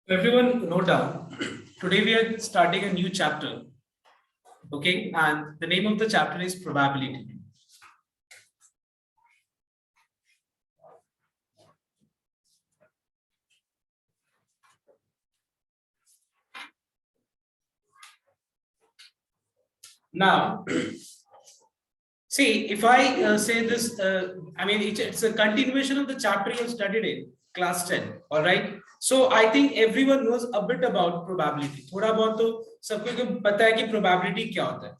Everyone, note down. Today we are starting a new chapter. Okay, and the name of the chapter is probability. Now, see, if I say this, I mean, it's a continuation of the chapter you have studied in class 10. All right. So I think everyone knows a bit about probability. थोड़ा बहुत तो सबको पता है कि probability क्या होता है.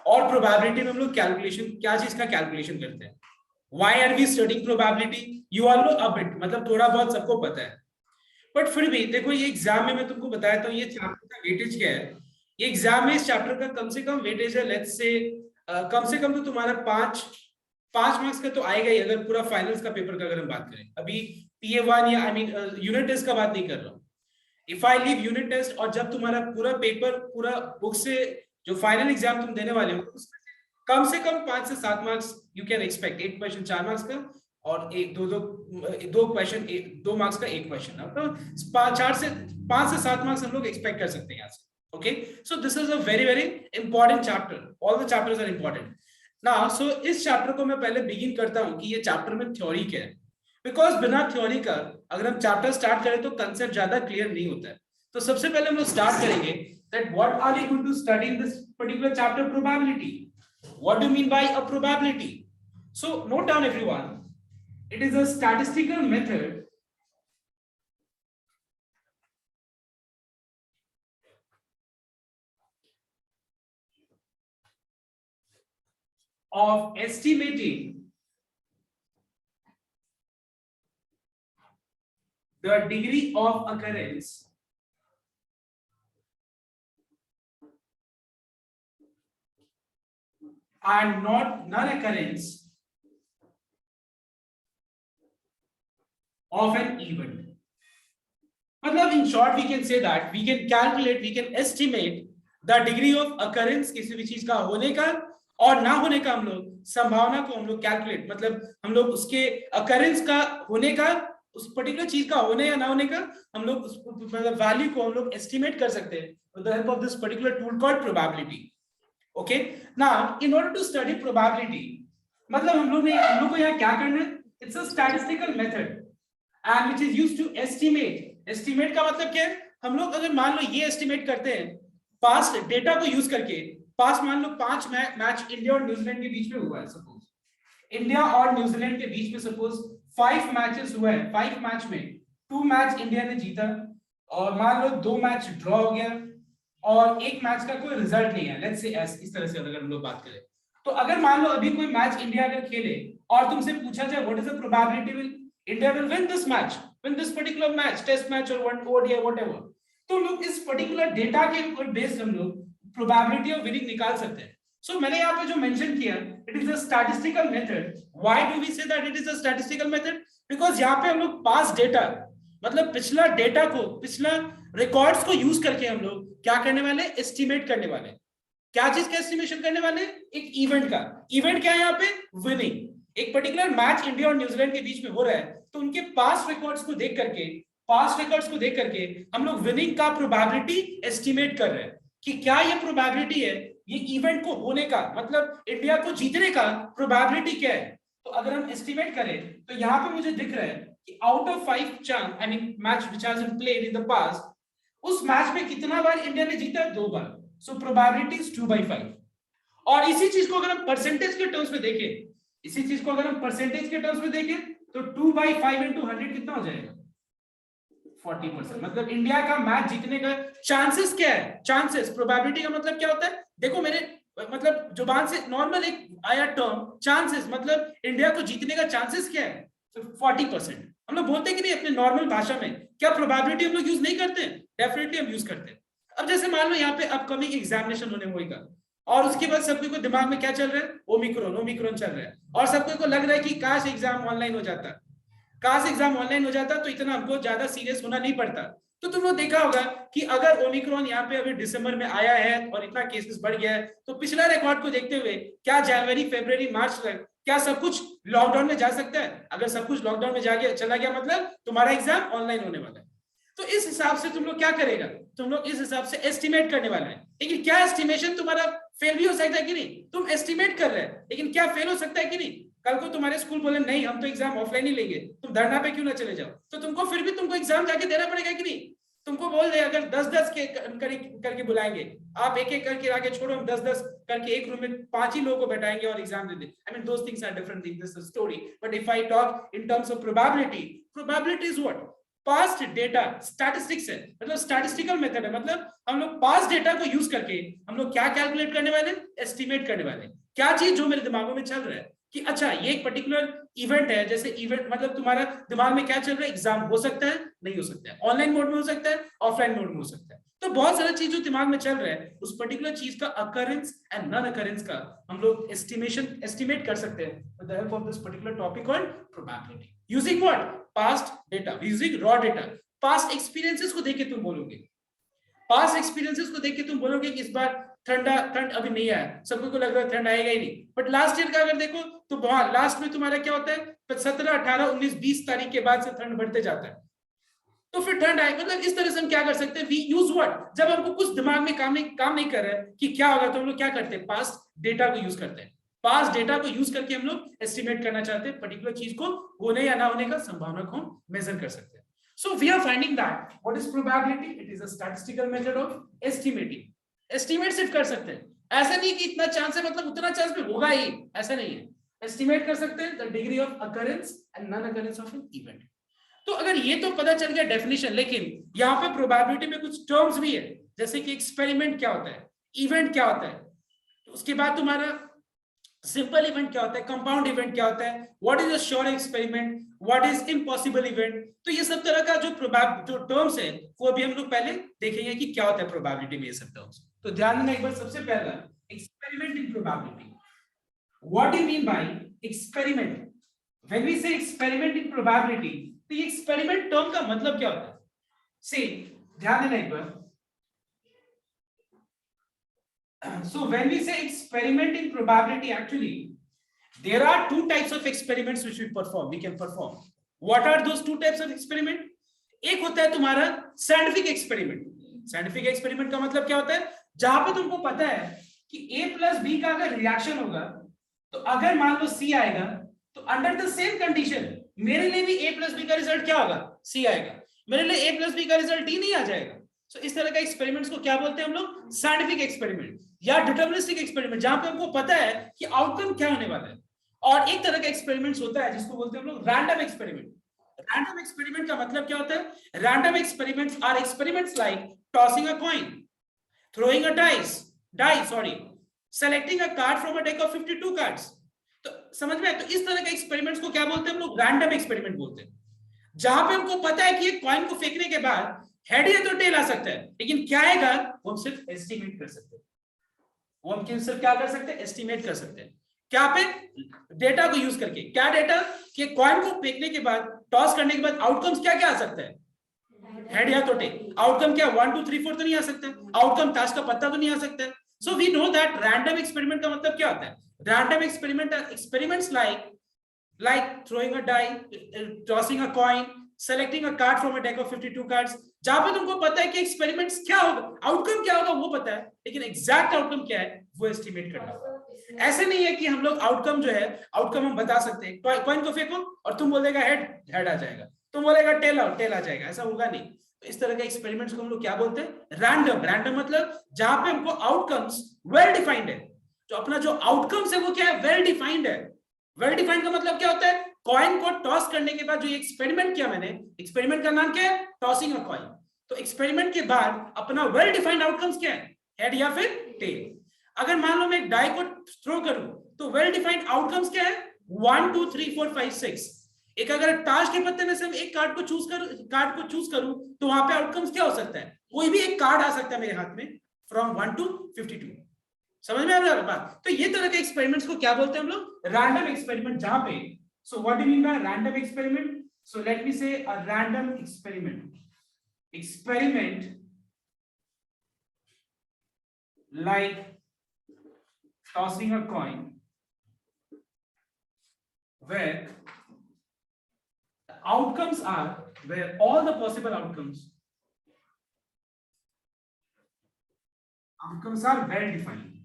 और probability में हम लोग calculation क्या चीज का calculation करते हैं. Why are we studying probability? You all know a bit. मतलब थोड़ा बहुत सबको पता है. बट फिर भी देखो ये एग्जाम में मैं तुमको बताया था ये चैप्टर का वेटेज क्या है. ये एग्जाम में इस चैप्टर का कम से कम वेटेज है लेट्स से कम से कम तो तुम्हारा पांच मार्क्स का तो आएगा ही अगर पूरा फाइनल्स का पेपर का अगर हम बात करें. अभी PA1 या आई मीन यूनिट टेस्ट का बात नहीं कर रहा हूँ. If I leave unit test और जब तुम्हारा पूरा पेपर पूरा बुक से जो फाइनल एग्जाम तुम देने वाले हो उसमें कम से कम 5 से 7 मार्क्स यू कैन एक्सपेक्ट. एक क्वेश्चन 4 मार्क्स का और एक दो क्वेश्चन 2 मार्क्स का एक क्वेश्चन. तो 5 से 7 मार्क्स हम लोग एक्सपेक्ट कर सकते हैं यहाँ से. Okay, so this is a very very important chapter. All the chapters are important. Now so इस चैप्टर को मैं पहले बिगिन करता हूँ कि ये चैप्टर में थ्योरी क्या है. बिकॉज बिना थ्योरी का अगर हम चैप्टर स्टार्ट करें तो कंसेप्ट ज्यादा क्लियर नहीं होता है. तो सबसे पहले हम लोग स्टार्ट करेंगे that what are we going to study in this particular chapter probability. What do mean by a probability? So note down everyone. It is a statistical method of estimating the degree of occurrence and not non-occurrence of an event. मतलब in short we can say that we can calculate, we can estimate the degree of occurrence किसी भी चीज का होने का और ना होने का. हम लोग संभावना को हम लोग कैलकुलेट मतलब हम लोग उसके occurrence का होने का उस पर्टिकुलर चीज का होने या ना होने का हम लोग उस मतलब वैल्यू को हम लोग एस्टिमेट कर सकते हैं with the help of this particular tool called probability. Okay, now in order to study probability मतलब हम लोग को यहाँ क्या करना है? It's a statistical method and which is used to estimate. Estimate का मतलब क्या है? हम लोग अगर मान लो ये एस्टिमेट करते हैं पास्ट डेटा को यूज करके. पास्ट मान लो 5 मैच इंडिया और न्यूजीलैंड के बीच में हुआ है. सपोज इंडिया और न्यूजीलैंड के बीच में सपोज 5 मैचेस हुए हैं. 5 मैच में 2 मैच इंडिया ने जीता और मान लो 2 मैच ड्रॉ हो गया और एक मैच का कोई रिजल्ट नहीं है. लेट्स से इस तरह से अगर हम लोग बात करें तो अगर मान लो अभी कोई मैच इंडिया अगर खेले और तुमसे पूछा जाए what is the probability will India will win this match, win this particular match, test match or one ODI whatever, तो लोग इस पर्टिकुलर डेटा के ऊपर बेस्ड हम लोग प्रोबेबिलिटी ऑफ विनिंग निकाल सकते हैं. सो मैंने यहाँ पे जो मेंशन किया it is a statistical method. Why do we say that it is a statistical method? Because यहाँ पे हम लोग पास डेटा मतलब पिछला डेटा को पिछला रिकॉर्ड्स को यूज करके हम लोग क्या करने वाले? एस्टिमेट करने वाले. क्या चीज का एस्टिमेशन करने वाले? एक इवेंट का. इवेंट क्या है यहाँ पे? विनिंग. एक पर्टिकुलर मैच इंडिया और न्यूजीलैंड के बीच में हो रहा है तो उनके पास्ट रिकॉर्ड्स को देख करके हम लोग विनिंग का प्रोबेबिलिटी एस्टिमेट कर रहे हैं कि क्या ये प्रोबेबिलिटी है ये इवेंट को होने का मतलब इंडिया को जीतने का प्रोबेबिलिटी क्या है. तो अगर हम एस्टिमेट करें तो यहाँ पे मुझे दिख रहा है कि out of 5 chance I mean match which has been played in the past उस मैच में कितना बार इंडिया ने जीता? 2 बार. So probability is 2/5. और इसी चीज को अगर हम परसेंटेज के टर्म्स में देखें तो 2/5 into 100 कितना हो जाएगा? 40%. मतलब इंडिया का मैच जीतने का चांसेस क्या है? चांसेस प्रोबेबिलिटी का मतलब क्या होता है? देखो मेरे मतलब जुबान से नॉर्मल एक आया टर्म चांसेस मतलब इंडिया को जीतने का चांसेस क्या है? तो 40%. हम लोग बोलते हैं कि नहीं अपने नॉर्मल भाषा में. क्या प्रोबेबिलिटी हम लोग यूज नहीं करते? डेफिनेटली हम यूज करते हैं. अब जैसे मान लो यहाँ पे अपकमिंग एग्जामिनेशन होने होगा और उसके बाद सबको दिमाग में क्या चल रहा है? ओमिक्रॉन चल रहा है और सबको को लग रहा है कि काश एग्जाम ऑनलाइन हो जाता तो इतना हमको ज्यादा सीरियस होना नहीं पड़ता. तो तुम लोग देखा होगा कि अगर ओमिक्रॉन यहाँ पे अभी दिसंबर में आया है और इतना केसेस बढ़ गया है तो पिछला रिकॉर्ड को देखते हुए क्या जनवरी फरवरी मार्च तक क्या सब कुछ लॉकडाउन में जा सकता है? अगर सब कुछ लॉकडाउन में चला गया मतलब तुम्हारा एग्जाम ऑनलाइन होने वाला है. तो इस हिसाब से तुम लोग क्या करेगा, तुम लोग इस हिसाब से एस्टिमेट करने वाला है। लेकिन क्या एस्टिमेशन तुम्हारा फेल भी हो सकता है कि नहीं, तुम एस्टिमेट कर रहे हैं लेकिन क्या फेल हो सकता है कि नहीं। कल को तुम्हारे स्कूल बोले नहीं हम तो एग्जाम ऑफलाइन ही लेंगे, तुम धरना पे क्यों ना चले जाओ, तो तुमको फिर भी तुमको एग्जाम जाके देना पड़ेगा कि नहीं। तुमको बोल दे अगर 10-10 के करके बुलाएंगे, आप एक एक करके आगे छोड़ो, हम 10-10 करके एक रूम में 5 ही लोगों को बैठाएंगे और एग्जाम दे दे। I mean those things are different things, this is story, but if I talk in terms of probability, probability is what, past data, statistics है, मतलब स्टैटिस्टिकल मेथड है, मतलब हम लोग पास्ट डेटा को यूज करके हम लोग क्या कैलकुलेट करने वाले, एस्टिमेट करने वाले। क्या चीज जो मेरे दिमागों में चल रहा है कि अच्छा ये एक पर्टिकुलर इवेंट है, जैसे इवेंट मतलब तुम्हारा दिमाग में क्या चल रहा है, एग्जाम हो सकता है, नहीं हो सकता है, ऑनलाइन मोड में हो सकता है, ऑफलाइन मोड में हो सकता है। तो बहुत सारा चीज जो दिमाग में चल रहा है उस पर्टिकुलर चीज का अकरेंस एंड नॉन अकरेंस का हम लोग एस्टिमेट कर सकते हैं with the help of this particular topic called probability, using what, past data, using raw data. Past experiences को देख के तुम बोलोगे, पास्ट एक्सपीरियंसेस को देख के तुम बोलोगे कि इस बार ठंड अभी नहीं आया, सबको लग रहा है ठंड आएगा ही नहीं, बट लास्ट ईयर का अगर देखो तो लास्ट में तुम्हारा क्या होता है, 17, 18, 19, 20 तारीख के बाद से ठंड बढ़ते जाता है, तो फिर ठंड आए। मतलब इस तरह से हम क्या कर सकते हैं, वी यूज व्हाट, जब हमको कुछ दिमाग में काम नहीं कर रहा है कि क्या होगा, तो हम लोग क्या करते हैं, पास्ट डेटा को यूज करते हैं। पास्ट डेटा को यूज करके हम लोग एस्टिमेट करना चाहते हैं पर्टिकुलर चीज को होने या ना होने का संभावना को मेजर कर सकते हैं। So we are finding that what is probability? It is a statistical method of estimating. Estimate सिर्फ कर सकते हैं, ऐसा नहीं कि इतना चांस है मतलब उतना चांस भी होगा ही, ऐसा नहीं है। एस्टिमेट कर सकते हैं the degree of occurrence and non-occurrence of an event. तो अगर ये तो पता चल गया डेफिनेशन, लेकिन यहाँ पे प्रोबेबिलिटी में कुछ टर्म्स भी है, जैसे कि एक्सपेरिमेंट क्या होता है, इवेंट क्या होता है, उसके बाद तुम्हारा सिंपल इवेंट क्या होता है, कंपाउंड इवेंट क्या होता है, what is a sure experiment, what is impossible event. तो ये सब तरह का जो टर्म्स है वो अभी हम लोग पहले देखेंगे कि क्या होता है प्रोबेबिलिटी में ये सब टर्म्स। तो ध्यान देना एक बार, सबसे पहला experiment in probability, what do you mean by experiment. When we say experiment in probability, तो ये एक्सपेरिमेंट टर्म का मतलब क्या होता है, सी ध्यान देना एक बार। So when we say experiment in probability, actually there are two types of experiments which we can perform. What are those two types of experiment? एक होता है तुम्हारा साइंटिफिक एक्सपेरिमेंट। साइंटिफिक एक्सपेरिमेंट का मतलब क्या होता है, जहां पे तुमको पता है कि A प्लस बी का अगर रिएक्शन होगा, तो अगर मान लो C आएगा, तो अंडर द सेम कंडीशन मेरे लिए भी A प्लस बी का रिजल्ट क्या होगा, C आएगा, मेरे लिए A प्लस बी का रिजल्ट D नहीं आ जाएगा। So, इस तरह का एक्सपेरिमेंट्स को क्या बोलते हैं हम लोग, साइंटिफिक एक्सपेरिमेंट या डिटरमिनिस्टिक एक्सपेरिमेंट, जहां पे हमको पता है कि आउटकम क्या होने वाला है। और एक तरह का एक्सपेरिमेंट्स होता है जिसको बोलते हैं हम लोग रैंडम एक्सपेरिमेंट। रैंडम एक्सपेरिमेंट का मतलब क्या होता है, random experiments are experiments like tossing a coin, throwing a die, selecting a card from a deck of 52 cards। तो समझ में, तो इस तरह के एक्सपेरिमेंट्स को क्या बोलते हैं हम लोग, रैंडम एक्सपेरिमेंट बोलते हैं, जहां पे हमको पता है कि एक कॉइन को फेंकने के बाद हेड या तो टेल आ सकता है, लेकिन क्या आएगा वो हम सिर्फ एस्टिमेट कर सकते हैं, वो हम सिर्फ क्या कर सकते हैं, एस्टिमेट कर सकते हैं। क्या पे, डेटा को यूज करके। क्या डेटा, कि कॉइन को फेंकने के बाद, टॉस करने के बाद आउटकम्स क्या क्या आ सकता है, हेड या तो टेल। आउटकम क्या 1 2 3 4 तो नहीं आ सकता, आउटकम ताश का पत्ता तो नहीं आ सकता। So we know that random experiment का मतलब क्या होता है, random experiment experiments like throwing a die, tossing a coin, selecting a card from a deck of 52 cards, जहां पे तुमको पता है कि एक्सपेरिमेंट्स क्या होगा, आउटकम क्या होगा वो पता है, लेकिन एग्जैक्ट आउटकम क्या है वो एस्टिमेट करना होगा। ऐसे नहीं है कि हम लोग आउटकम जो है, आउटकम हम बता सकते हैं, कॉइन को फेंको और तुम बोलेगा हेड आ जाएगा, तुम बोलेगा टेल आ जाएगा, ऐसा होगा नहीं। तो इस तरह के एक्सपेरिमेंट्स को हम लोग क्या बोलते हैं, रैंडम मतलब जहां पे हमको आउटकम्स वेल डिफाइंड है, जो अपना जो आउटकम्स है वो क्या है, वेल डिफाइंड है। वेल डिफाइंड का मतलब क्या होता है, कॉइन को टॉस करने के बाद जो एक्सपेरिमेंट किया मैंने, एक्सपेरिमेंट का नाम क्या है, टॉसिंग अ कॉइन। तो एक्सपेरिमेंट के बाद अपना वेल डिफाइंड आउटकम्स क्या है, हेड या फिर टेल। अगर मान लो मैं एक डाई को थ्रो करूं, तो वेल डिफाइंड आउटकम्स क्या है, 1 2 3 4 5 6। एक अगर ताश के पत्ते में से एक कार्ड को चूज करूं, तो वहां पे आउटकम्स क्या हो सकता है, कोई भी एक कार्ड आ सकता है मेरे हाथ में फ्रॉम 1 to 52। समझ में आ रहा है बात। तो ये तरह के एक्सपेरिमेंट्स को क्या बोलते हैं हम लोग, रैंडम एक्सपेरिमेंट, जहां पे, so what do you mean by random experiment, so let me say a random experiment like tossing a coin, where the outcomes are, where all the possible outcomes Outcomes are well defined.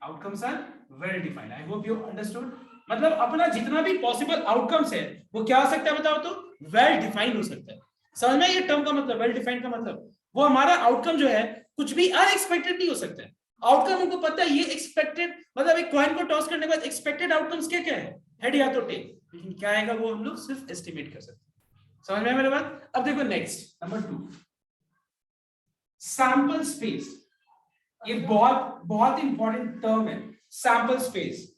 Outcomes are well defined. I hope you understood. मतलब अपना जितना भी possible outcomes है वो क्या हो सकता है बताओ तो, वेल डिफाइंड हो सकता है। समझ में ये टर्म का मतलब, वेल डिफाइंड का मतलब वो हमारा आउटकम जो है कुछ भी अनएक्सपेक्टेड नहीं हो सकता है। आउटकम हमको पता है ये एक्सपेक्टेड, मतलब एक कॉइन को टॉस करने के बाद एक्सपेक्टेड आउटकम्स क्या क्या है, हेड या तो टेल, लेकिन क्या आएगा वो हम लोग सिर्फ एस्टिमेट कर सकते हैं। समझ में मेरे बात? अब देखो नेक्स्ट नंबर 2, सैंपल स्पेस। ये बहुत बहुत इंपॉर्टेंट टर्म है, सैंपल स्पेस।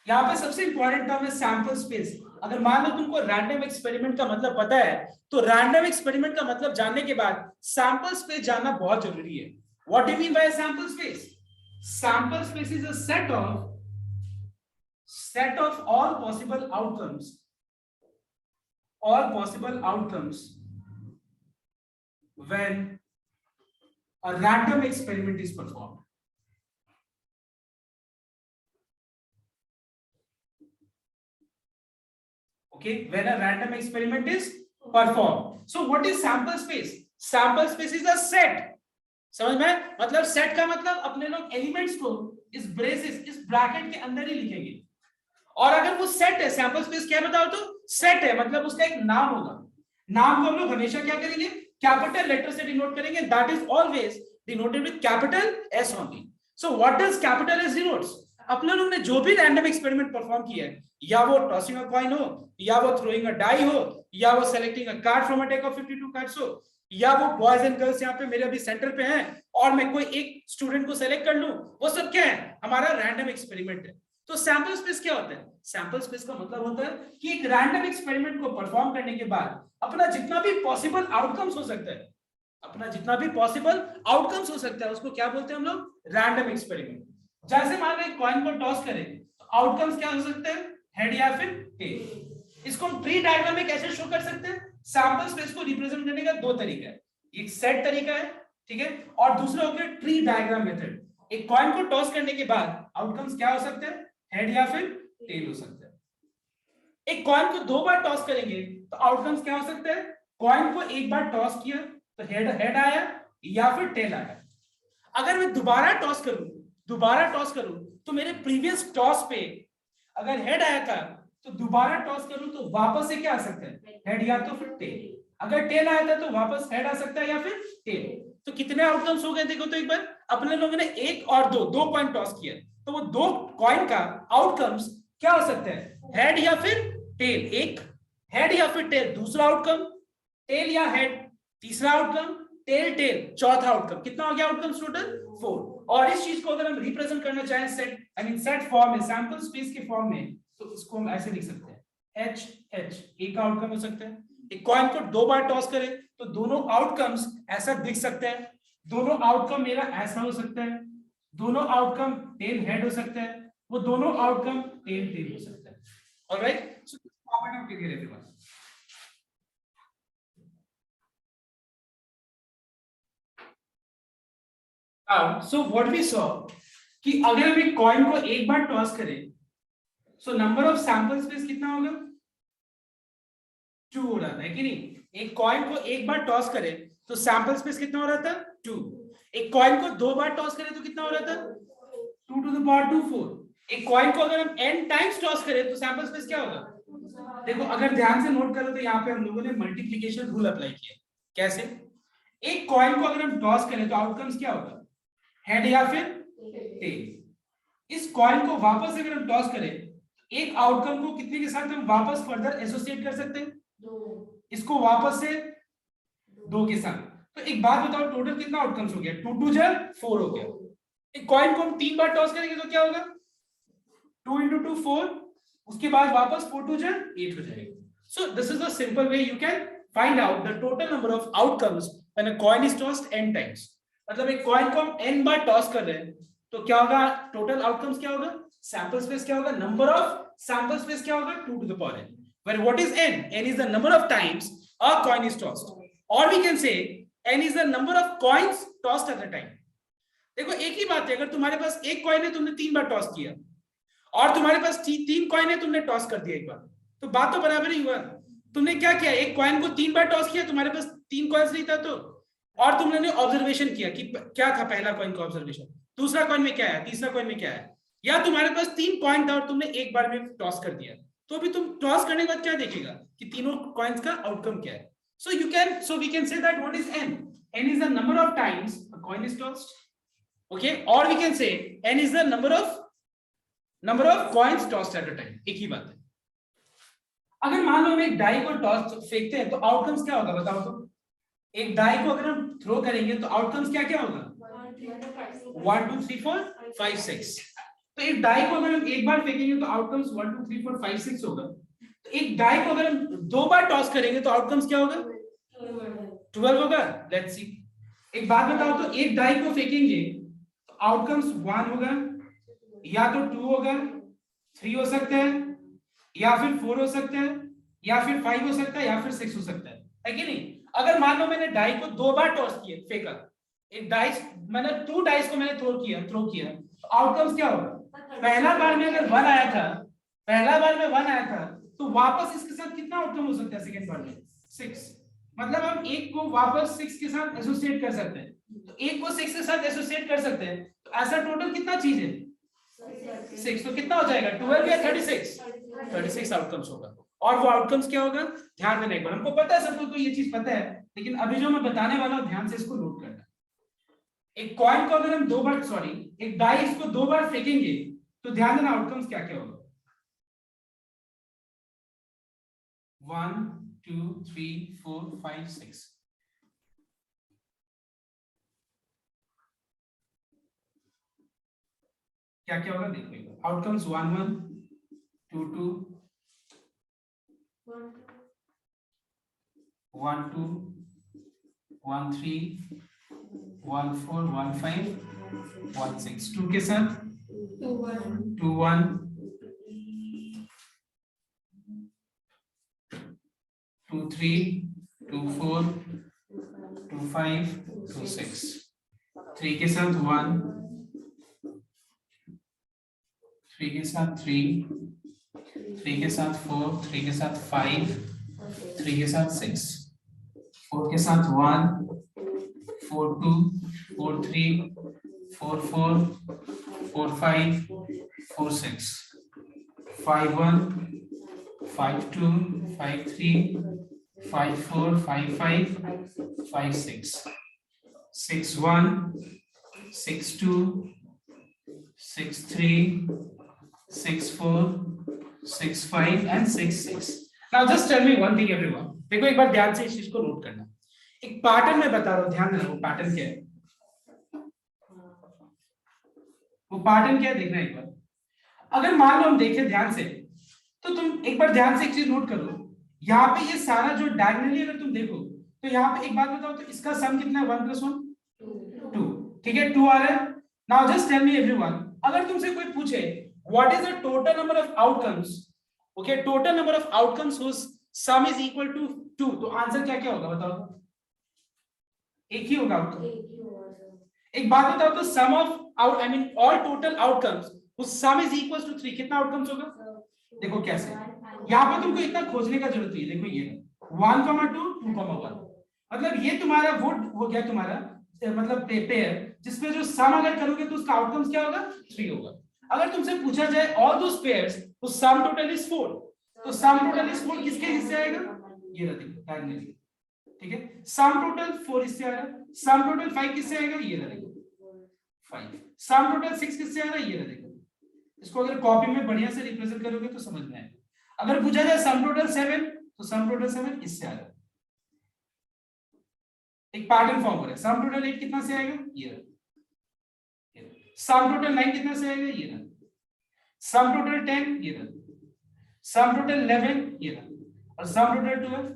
यहाँ पे सबसे इंपॉर्टेंट टर्म है सैंपल स्पेस। अगर मान लो तुमको रैंडम एक्सपेरिमेंट का मतलब पता है, तो रैंडम एक्सपेरिमेंट का मतलब जानने के बाद सैंपल स्पेस जानना बहुत जरूरी है। What do mean bye sample space? Sample space is a set of all possible outcomes when a random experiment is performed. Okay, when a random experiment is performed. So what is sample space? Sample space is a set. समझ में? मतलब set का मतलब अपने लोग elements को इस braces, इस ब्रैकेट के अंदर ही लिखेंगे। और अगर वो सेट है, सैंपल स्पेस क्या बताओ तो, सेट है मतलब उसका एक नाम होगा। नाम को हम लोग हमेशा क्या करेंगे, कैपिटल लेटर से डिनोट करेंगे, that is always denoted with capital S only. So what does capital S denotes? अपने लोग ने जो भी रैंडम एक्सपेरिमेंट परफॉर्म किया है, या वो टॉसिंग अ कॉइन हो, या वो थ्रोइंग अ डाई हो, या वो selecting a card from a deck of 52 cards हो, या वो बॉयज एंड गर्ल्स यहाँ पे मेरे अभी सेंटर पे हैं और मैं कोई एक स्टूडेंट को सेलेक्ट कर लूं, वो सब क्या है, हमारा रैंडम एक्सपेरिमेंट है। तो सैंपल स्पेस क्या होता है? सैंपल स्पेस का मतलब होता है कि एक रैंडम एक्सपेरिमेंट को परफॉर्म करने के बाद अपना जितना भी पॉसिबल आउटकम्स हो सकता है, अपना जितना भी पॉसिबल आउटकम्स हो सकता है, उसको क्या बोलते हैं हम लोग, रैंडम एक्सपेरिमेंट। जैसे मान लो एक कॉइन को टॉस करें तो आउटकम्स क्या हो सकते हैं, हेड या फिर टेल। इसको हम ट्री डायग्राम में कैसे शो कर सकते हैं? सैंपल स्पेस को रिप्रेजेंट करने का दो तरीका है, एक सेट तरीका है, ठीक है, और दूसरा हो गया ट्री डायग्राम मेथड। एक कॉइन को टॉस करने के बाद आउटकम्स क्या हो सकते हैं, हेड या फिर टेल हो सकते हैं। एक कॉइन को दो बार टॉस करेंगे तो आउटकम्स क्या हो सकते हैं, कॉइन को एक बार टॉस किया तो हेड आया या फिर टेल आया। अगर मैं दोबारा टॉस करूं तो मेरे प्रीवियस टॉस पे अगर हेड आया था तो दोबारा टॉस करूं तो वापस से क्या आ सकता है, हेड या तो फिर टेल। अगर टेल आया था तो वापस हेड आ सकता है या फिर टेल। तो कितने आउटकम्स हो गए देखो तो एक बार, अपने लोगों ने एक और दो कॉइन टॉस किया तो वो दो कॉइन का आउटकम्स क्या हो सकता है, हेड या फिर टेल। एक हेड या फिर टेल दूसरा आउटकम, टेल या हेड तीसरा आउटकम, टेल चौथा आउटकम। कितना हो गया आउटकम्स टोटल, 4। और इस चीज को अगर हम रिप्रेजेंट करना चाहें सेट फॉर्म में, सैंपल स्पेस के फॉर्म में, तो इसको हम ऐसे लिख सकते हैं, एच एक आउटकम हो सकता है। एक कॉइन को दो बार टॉस करें तो दोनों आउटकम्स ऐसा दिख सकते हैं, दोनों आउटकम मेरा ऐसा हो सकता है, दोनों आउटकम टेल हेड हो सकता है, वो दोनों आउटकम टेल हो सकता है। Alright, so property of clear everyone. So what we saw कि अगर हम एक कॉइन को एक बार टॉस करें so number of sample space कितना होगा, 2 हो रहा था कि नहीं। एक कॉइन को एक बार टॉस करें तो सैंपल स्पेस कितना हो रहा था, 2। एक कॉइन को दो बार टॉस करें तो कितना हो रहा था, 2 to the power 2 4। एक कॉइन को अगर हम n टाइम्स टॉस करें तो सैंपल स्पेस क्या होगा, देखो अगर ध्यान से नोट करो तो यहाँ पे हम लोगों ने मल्टीप्लिकेशन रूल अप्लाई किया। कैसे? एक कॉइन को अगर हम टॉस करें तो आउटकम्स क्या होगा, हेड या फिर टेल। इस कॉइन को वापस अगर हम टॉस करें एक आउटकम को कितने के साथ हम वापस फर्दर एसोसिएट कर सकते हैं, 2। इसको वापस से 2 के साथ। तो एक बात बताओ, टोटल कितना आउटकम्स हो गया, 2 2 जा 4 हो गया। एक कॉइन को हम 3 बार टॉस करेंगे तो क्या होगा, 2 into 2 4, उसके बाद वापस 4 2 जा 8 हो जाएगा। सो this is a simple way you can find out the total number of outcomes when a coin is tossed n times. मतलब एक कॉइन को हम n बार टॉस कर रहे हैं तो क्या होगा, टोटल आउटकम्स क्या होगा, सैंपल स्पेस क्या होगा, नंबर ऑफ सैंपल स्पेस क्या होगा, 2 to the power n, where what is n, n is the number of times a coin is tossed, or we can say n is the number of coins tossed at a time। देखो एक ही बात है, अगर तुम्हारे पास एक coin है तुमने 3 बार toss किया और तुम्हारे पास 3 कॉइन है तुमने टॉस कर दिया एक बार, तो बात तो बराबर ही हुआ। तुमने क्या किया, एक कॉइन को 3 बार टॉस किया, तुम्हारे पास 3 कॉइन्स नहीं था तो और तुम लोगों ने ऑब्जर्वेशन किया कि क्या था पहला कॉइन का ऑब्जर्वेशन, दूसरा कॉइन में क्या है, तीसरा कॉइन में क्या है, या तुम्हारे पास 3 पॉइंट था और तुमने एक बार में टॉस कर दिया, तो अभी तुम टॉस करने के बाद क्या देखेगा कि तीनों कॉइन्स का आउटकम क्या है. So we can say that what is n? N is the number of times a coin is tossed. Okay, or we can say n is the number of coins tossed at a time. एक ही बात है. अगर मान लो हम एक die को toss फेंकते हैं तो आउटकम्स क्या होगा बताओ तो. एक डाई को अगर हम थ्रो करेंगे तो आउटकम्स क्या क्या होगा, 1 2 3 4 5 6. तो एक डाई को अगर हम एक बार फेंकेंगे तो आउटकम्स 1 2 3 4 5 6 होगा. तो एक डाई को अगर हम 2 बार टॉस करेंगे तो आउटकम्स क्या होगा, 12 होगा. Let's see. एक बात बताओ तो एक डाई को फेंकेंगे तो आउटकम्स 1 होगा, या तो 2 होगा, 3 हो सकता है, या फिर 4 हो सकता है, या फिर 5 हो सकता है, या फिर 6 हो सकता है कि नहीं. अगर मान लो मैंने डाई को 2 बार टॉस किया फेंका, एक डाइस मैंने 2 डाइस को मैंने थ्रो किया तो आउटकम्स क्या होगा. पहला बार में अगर 1 आया था, पहला बार में 1 आया था तो वापस इसके साथ कितना आउटकम हो सकता है सेकंड बार में 6. मतलब हम एक को वापस 6 के साथ एसोसिएट कर सकते हैं, तो एक को 6 के साथ एसोसिएट कर सकते हैं, तो ऐसा टोटल कितना चीज है 6. तो कितना हो जाएगा 12 या 36, 36 आउटकम्स होगा. और वो आउटकम्स क्या होगा, ध्यान देने को हमको पता है, सबको तो ये चीज पता है, लेकिन अभी जो मैं बताने वाला हूं ध्यान से इसको नोट करना. एक कॉइन को अगर हम 2 बार एक डाइस को 2 बार फेंकेंगे तो ध्यान देना आउटकम्स क्या क्या होगा. 1 2 3 4 5 6. क्या क्या होगा देखो, आउटकम्स 1 1 2 2 1 2 1 3 1 4 1 5 1 6. 2 के साथ 2 1 2 3 2 4 2 5 2 6. 3 के साथ 1, 3 के साथ 3, 3 के साथ 4, 3 के साथ 5, 3 के साथ 6, 4 के साथ 1, 4 2 4 3 4 4 4 5 4 6, 5 1 5 2 5 3 5 4 5 5 5 6, 6 1 6 2 6 3 6 4 6 5 and 6 6. Now just tell me one thing everyone. देखो एक बार ध्यान से इस चीज को नोट करना. एक पैटर्न मैं बता रहा हूं, ध्यान देना. वो पैटर्न क्या है, वो पैटर्न क्या है देखना एक बार. अगर मान लो हम देखें ध्यान से, तो तुम एक बार ध्यान से एक चीज नोट करो. यहाँ पे ये सारा जो डायगोनली अगर तुम देखो तो यहाँ पे एक बात बताओ तो इसका सम कितना है 1 + 1 2. ठीक है 2 आ रहा है. Now just tell me everyone, अगर तुमसे कोई पूछे what is the total number of outcomes, okay total number of outcomes whose sum is equal to 2, तो आंसर क्या क्या होगा बताओ. एक ही होगा आउटकम. एक बात बताओ तो sum of out I mean all total outcomes whose sum is equal to 3, कितना आउटकम्स होगा. देखो कैसे, यहाँ पे तुमको इतना खोजने का जरूरत नहीं है. देखो ये 1 2 2 1, मतलब ये तुम्हारा वो हो गया तुम्हारा मतलब पेयर, जिसमें जो सम अगर करोगे तो उसका आउटकम्स क्या होगा 3 होगा. अगर तुमसे पूछा जाए ऑल दोस पेयर्स तो सम टोटल इज 4, तो सम टोटल इज 4 किसके हिस्से आएगा, ये रहा देखो डायगोनली. ठीक है सम टोटल 4 इससे आ रहा है, सम टोटल 5 किससे आएगा, ये रहा देखो 5, सम टोटल 6 किससे आ रहा है, ये रहा देखो. इसको अगर कॉपी में बढ़िया से रिप्रेजेंट करोगे तो समझ में आएगा. अगर पूछा जाए सम टोटल 7 तो सम टोटल 7 इससे आ रहा है. एक पैटर्न फॉर्म हो रहा है. सम टोटल 8 कितना से आएगा, ये रहा. सम टोटल 9 कितना से आएगा, ये रहा. सम टोटल 10 ये रहा. सम टोटल 11 ये रहा. और सम टोटल 12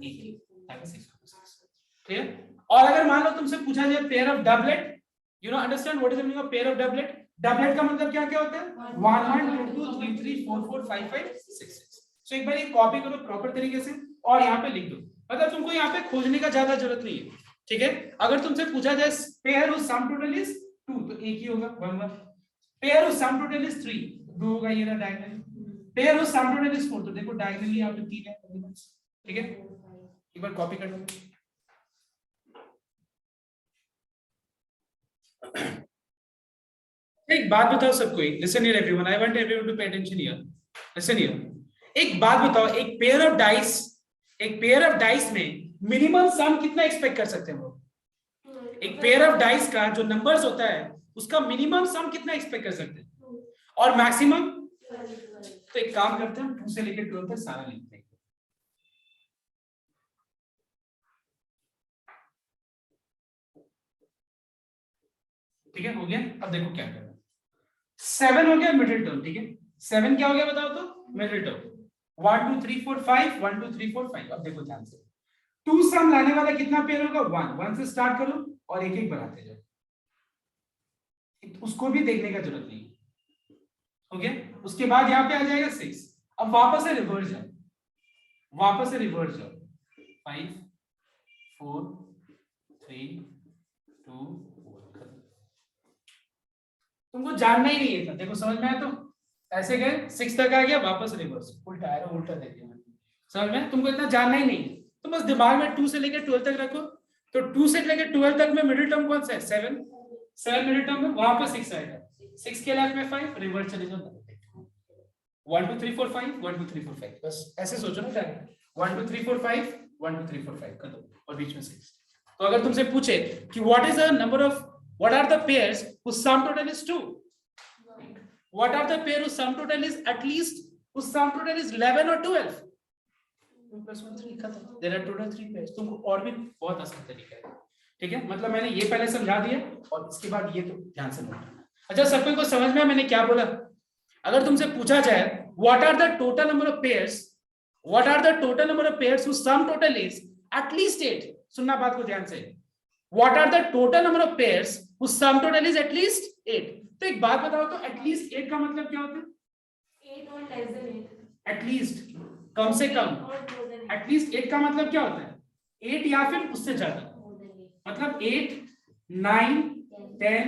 क्लियर. और अगर मान लो तुमसे पूछा जाए pair of doublet, you know understand what is the meaning of pair of doublet. Doublet का मतलब क्या क्या होता है 1 1 2 2 3 3 4 4 5 5 6 6. सो एक बार ये कॉपी करो प्रॉपर तरीके से और यहाँ पे लिख दो. मतलब तुमको यहाँ पे खोजने का ज्यादा जरूरत नहीं है. ठीक है अगर तुमसे पूछा जाए pair whose sum total is 2 तो एक ही होगा 1 1. Pair whose sum total is 3 2 होगा, ये रहा diagonal. Pair whose sum total is 4 तो देखो डायगोनली यहाँ पे 3 है. ठीक है एक बार कॉपी कर लो. एक बात बताओ सबको, listen here everyone, I want everyone to pay attention here, listen here. एक बात बताओ, एक पेयर ऑफ डाइस में मिनिमम सम कितना एक्सपेक्ट कर सकते हैं हम लोग? एक पेयर ऑफ डाइस का जो नंबर्स होता है उसका मिनिमम सम कितना एक्सपेक्ट कर सकते हैं और मैक्सिमम? तो एक काम करते हैं, 2 से लेकर 12 तक सारा लिखते हैं। ठीक है, हो गया। अब देखो क्या करना है। 7 हो गया मिडिल टर्म, ठीक है। 7 क्या हो गया बताओ तो? Middle term. 1 2 3 4 5, 1 2 3 4 5। अब देखो ध्यान से, 2 सम लाने वाला कितना पेयर होगा? 1 से स्टार्ट करो और एक एक बढ़ाते जाओ, उसको भी देखने का जरूरत नहीं है। हो गया। उसके बाद यहाँ पे आ जाएगा 6। अब वापस से रिवर्स जाओ, 5 4 3 2 1। तुमको जानना ही नहीं है था, देखो समझ में आया? तो ऐसे गए 6 तक आ गया, वापस रिवर्स, उल्टा आया, उल्टा दे दिया। समझ में? तुमको इतना जानना ही नहीं है, तो बस दिमाग में 2 से लेकर 12 तक रखो। तो 2 से लेकर 12 तक में मिडिल टर्म कौन सा है? 7 मिडिल टर्म में, वहां पर 6 आएगा। 6 के लेफ्ट में 5, रिवर्स चले जाओ। 1 2 3 4 5, 1 2 3 4 5, बस ऐसे सोचो ना। 1 2 3 4 5, 1 2 3 4 5 कर दो, और बीच में 6। तो अगर तुमसे पूछे कि what is the number of, what are the pairs whose sum total is 2, what are the pair whose sum total is at least, whose sum total is 11 or 12? 2 + 1 3 खत्म। there are total 3 pairs। तुमको और भी बहुत आसान तरीका है, ठीक है। मतलब मैंने ये पहले समझा दिया और इसके बाद ये तो ध्यान से नोट करना। अच्छा, सबको को समझ में मैंने क्या बोला? अगर तुमसे पूछा जाए what are the total number of pairs, what are the total number of pairs whose sum total is at least 8, सुनना बात को ध्यान से, what are the total number of pairs whose sum total is at least 8? तो एक बात बताओ तो at least 8 का मतलब क्या होता है? 8 और less than 8, at least कम से कम, at least 8 का मतलब क्या होता है? 8 या फिर उससे ज्यादा, मतलब 8 9 10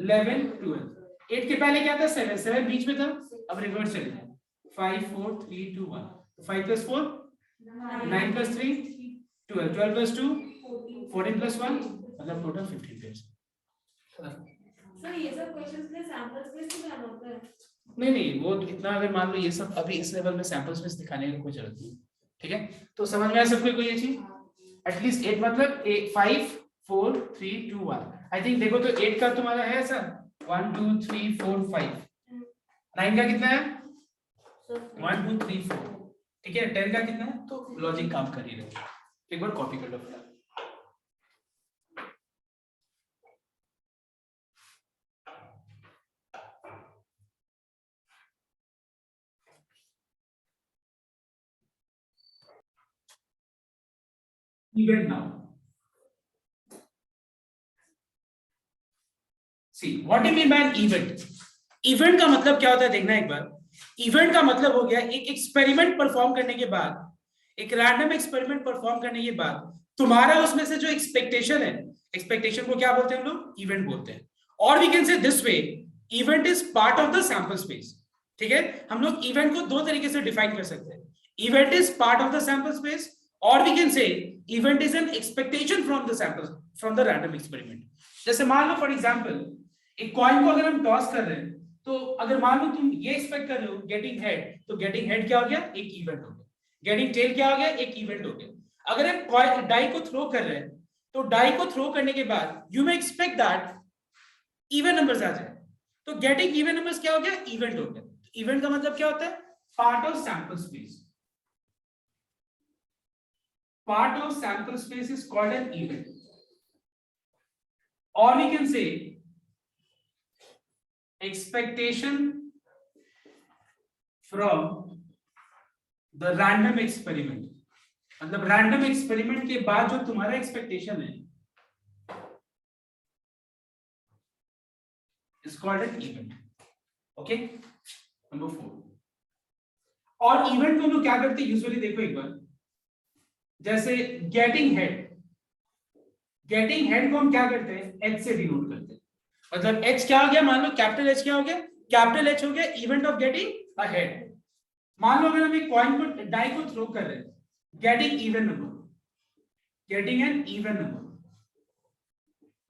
11 12। 8 के पहले क्या था? 7, 7 बीच में था, अब रिवर्स चले जाए। 5 4 3 2 1, 5 + 4 9 + 3 12, 12 + 2 14 + 1, मतलब टोटल 15 पेयर्स। सर ये सब क्वेश्चंस में सैंपल स्पेस भी आना होता है? नहीं, वो इतना, अगर मान लो ये सब अभी इस लेवल में सैंपल स्पेस दिखाने की कोई जरूरत नहीं, ठीक है। तो समझ में आया सबको कोई ये चीज? एटलीस्ट 8 मतलब 5 4 3 2 1। आई थिंक देखो तो 8 का तुम्हारा है सर 1 2 3 4 5। 9 का कितना है? 1 2 3 4, ठीक है। 10 का कितना है? तो लॉजिक काम कर ही रहे। एक बार कॉपी कर लो फिर। Event now. See, what do you mean by an event? Event का मतलब क्या होता है देखना एक बार। इवेंट का मतलब हो गया एक एक्सपेरिमेंट परफॉर्म करने के बाद, एक रैंडम एक्सपेरिमेंट परफॉर्म करने के बाद तुम्हारा उसमें से जो एक्सपेक्टेशन है, एक्सपेक्टेशन को क्या बोलते हैं हम लोग? इवेंट बोलते हैं। और we can say this way, event is part of the sample space, ठीक है। हम लोग इवेंट को 2 तरीके से डिफाइन कर सकते हैं। Event is part of the sample space, और we can say event is an expectation from the sample, from the random experiment. जैसे मान लो फॉर एग्जांपल, एक कॉइन को अगर हम टॉस कर रहे हैं, तो अगर मान लो तुम ये एक्सपेक्ट कर रहे हो गेटिंग हेड, तो गेटिंग हेड क्या हो गया? एक इवेंट हो गया। गेटिंग टेल क्या हो गया? एक इवेंट हो गया। अगर हम डाई को थ्रो कर रहे हैं, तो डाई को थ्रो करने के बाद you may expect that even numbers आ जाए, तो गेटिंग इवन नंबर्स क्या हो गया? इवेंट हो गया। इवेंट का मतलब क्या होता है? Part of sample space. Part of sample space is called an event, और we can say expectation from the random experiment। मतलब रैंडम एक्सपेरिमेंट के बाद जो तुम्हारा एक्सपेक्टेशन है is called an event। Okay, number 4। और इवेंट को हम लोग क्या करते हैं यूजुअली? देखो एक बार, जैसे गेटिंग हेड, गेटिंग हेड को हम क्या करते हैं? एच से डिनोट करते हैं। मतलब एच क्या हो गया? मान लो कैपिटल एच क्या हो गया? कैपिटल एच हो गया event of getting a head. मान लो अगर हम एक कॉइन को, डाई को थ्रो कर रहे हैं, getting even number, getting an even number,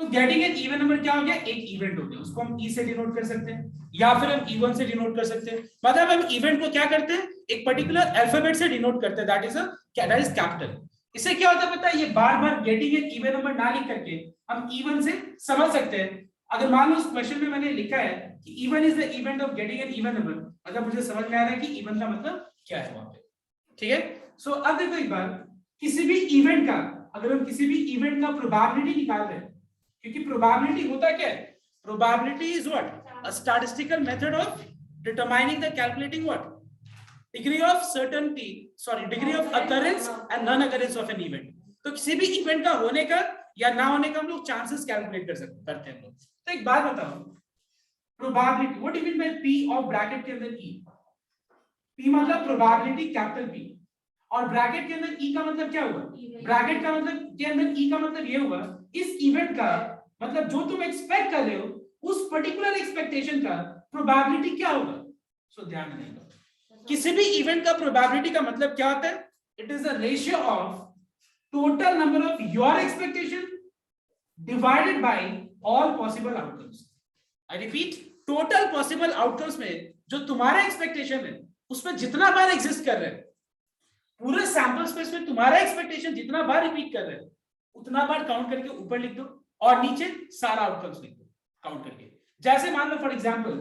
तो गेटिंग एन इवन नंबर क्या हो गया, एक इवेंट हो गया, उसको हम ई से डिनोट कर सकते हैं या फिर हम E1 से डिनोट कर सकते हैं। मतलब हम इवेंट को क्या करते हैं, एक पर्टिकुलर अल्फाबेट से डिनोट करते हैं, दैट इज कैपिटल। इससे क्या होता है पता है, ये बार बार गेटिंग एन इवन नंबर ना लिख करके हम E1 से समझ सकते हैं। अगर मान लो उस क्वेश्चन में मैंने लिखा है कि E1 is the event of getting an even number, मतलब मुझे समझ में आ रहा है कि इवन का मतलब क्या है वहां पे, ठीक है। सो अब देखो एक बार, किसी भी इवेंट का, अगर हम किसी भी इवेंट का प्रोबेबिलिटी निकाल रहे हैं, क्योंकि प्रोबेबिलिटी होता क्या है, probability is what, a statistical method of determining the calculating what, degree of certainty, sorry, degree of occurrence and non occurrence of an event। तो किसी भी इवेंट का होने का या ना होने का हम लोग चांसेस कैलकुलेट करते हैं लोग। तो एक बात बताओ, probability, what do you mean by P और ब्रैकेट के अंदर ई, पी मतलब प्रोबेबिलिटी कैपिटल पी, और ब्रैकेट के अंदर ई का मतलब क्या हुआ, ब्रैकेट का मतलब के अंदर ई का मतलब ये हुआ, इस इवेंट का मतलब जो तुम एक्सपेक्ट कर रहे हो उस पर्टिकुलर एक्सपेक्टेशन का प्रोबेबिलिटी क्या होगा। सो ध्यान रखिएगा, किसी भी इवेंट का प्रोबेबिलिटी का मतलब क्या होता है, it is the ratio of total number of your expectation divided by all possible outcomes. I repeat, total possible outcomes में जो तुम्हारा एक्सपेक्टेशन है उसमें जितना बार एग्जिस्ट कर रहे हैं, पूरे सैंपल स्पेस में तुम्हारा एक्सपेक्टेशन जितना बार रिपीट कर रहे हैं उतना बार काउंट करके ऊपर लिख दो और नीचे सारा आउटकम्स लिख दो काउंट करके। जैसे मान लो फॉर एग्जांपल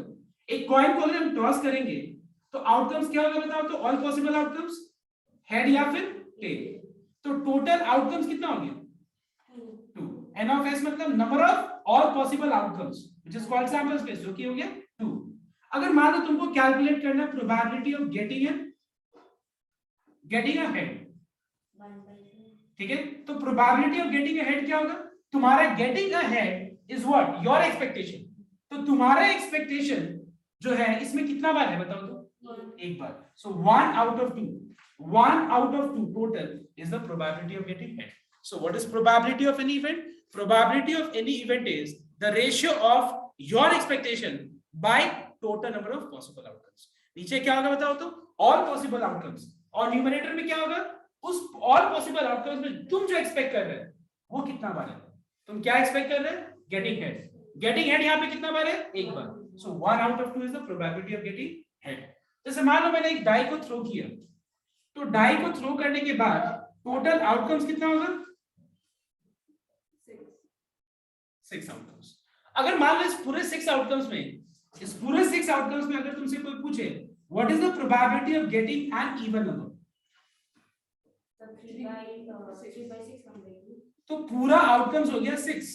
एक कॉइन को अगर हम टॉस करेंगे तो आउटकम्स क्या होगा बताओ, तो ऑल पॉसिबल आउटकम्स हेड या फिर टेल, तो टोटल आउटकम्स कितना हो गया 2, n of s मतलब number of all possible outcomes which is called sample space, जो कि हो गया 2। अगर मान लो तुमको कैलकुलेट करना है probability of getting a head, ठीक है, तो probability of getting a head क्या होगा, तुम्हारा getting a head is what, your expectation, तो तुम्हारा एक्सपेक्टेशन जो है इसमें कितना बार है बताओ तो, एक बार। सो 1 out of 2, 1 out of 2 total is the probability of getting head. So what is probability of any event? Probability of any event is the ratio of your expectation by total number of possible outcomes. नीचे क्या होगा बताओ तो, all possible outcomes, और numerator में क्या होगा, उस all possible outcomes में तुम जो एक्सपेक्ट कर रहे हैं वो कितना बार है, तुम क्या एक्सपेक्ट कर रहे हैं, गेटिंग हेड, गेटिंग हेड यहाँ पे कितना बार है, एक बार। सो 1 out of 2 is the probability of getting head। जैसे मान लो मैंने एक डाई को थ्रो किया, तो डाई को थ्रो करने के बाद टोटल आउटकम्स कितना होगा, 6 आउटकम्स। अगर मान लो इस पूरे 6 आउटकम्स में अगर तुमसे कोई पूछे what is the probability of getting an even number, तो पूरा आउटकम्स हो गया 6।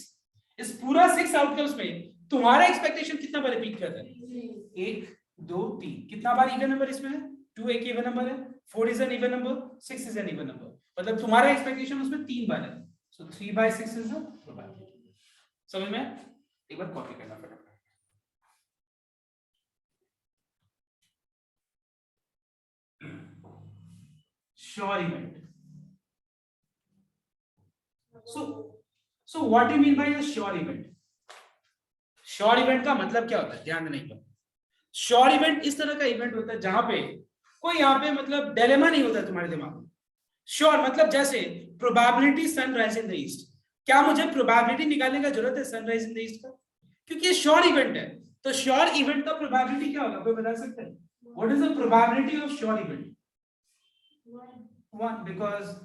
इस पूरा 6 आउटकम्स में तुम्हारा एक्सपेक्टेशन कितना बार रिपीट कर रहा है, 1 2 3, कितना बार इवन नंबर इसमें है, 2 एक इवन नंबर है, 4 is an even number, 6 is an even number, मतलब तुम्हारा एक्सपेक्टेशन उसमें 3 बार है। सो 3/6 इज द प्रोबेबिलिटी। समझ में, एक बार कॉपी करना पड़ेगा। Sure event, so what do you mean by a sure event? Sure event का मतलब क्या होता है, ध्यान देने की बात। श्योर इवेंट इस तरह का इवेंट होता है जहां पे कोई यहाँ पे मतलब डिलेमा नहीं होता तुम्हारे दिमाग में। श्योर मतलब जैसे probability sunrise in the east, क्या मुझे प्रोबेबिलिटी निकालने का जरूरत है सनराइज इन द ईस्ट का, क्योंकि ये श्योर इवेंट है। तो श्योर इवेंट का प्रोबेबिलिटी क्या होगा, कोई बता सकता है, what is the probability of sure event? 1, because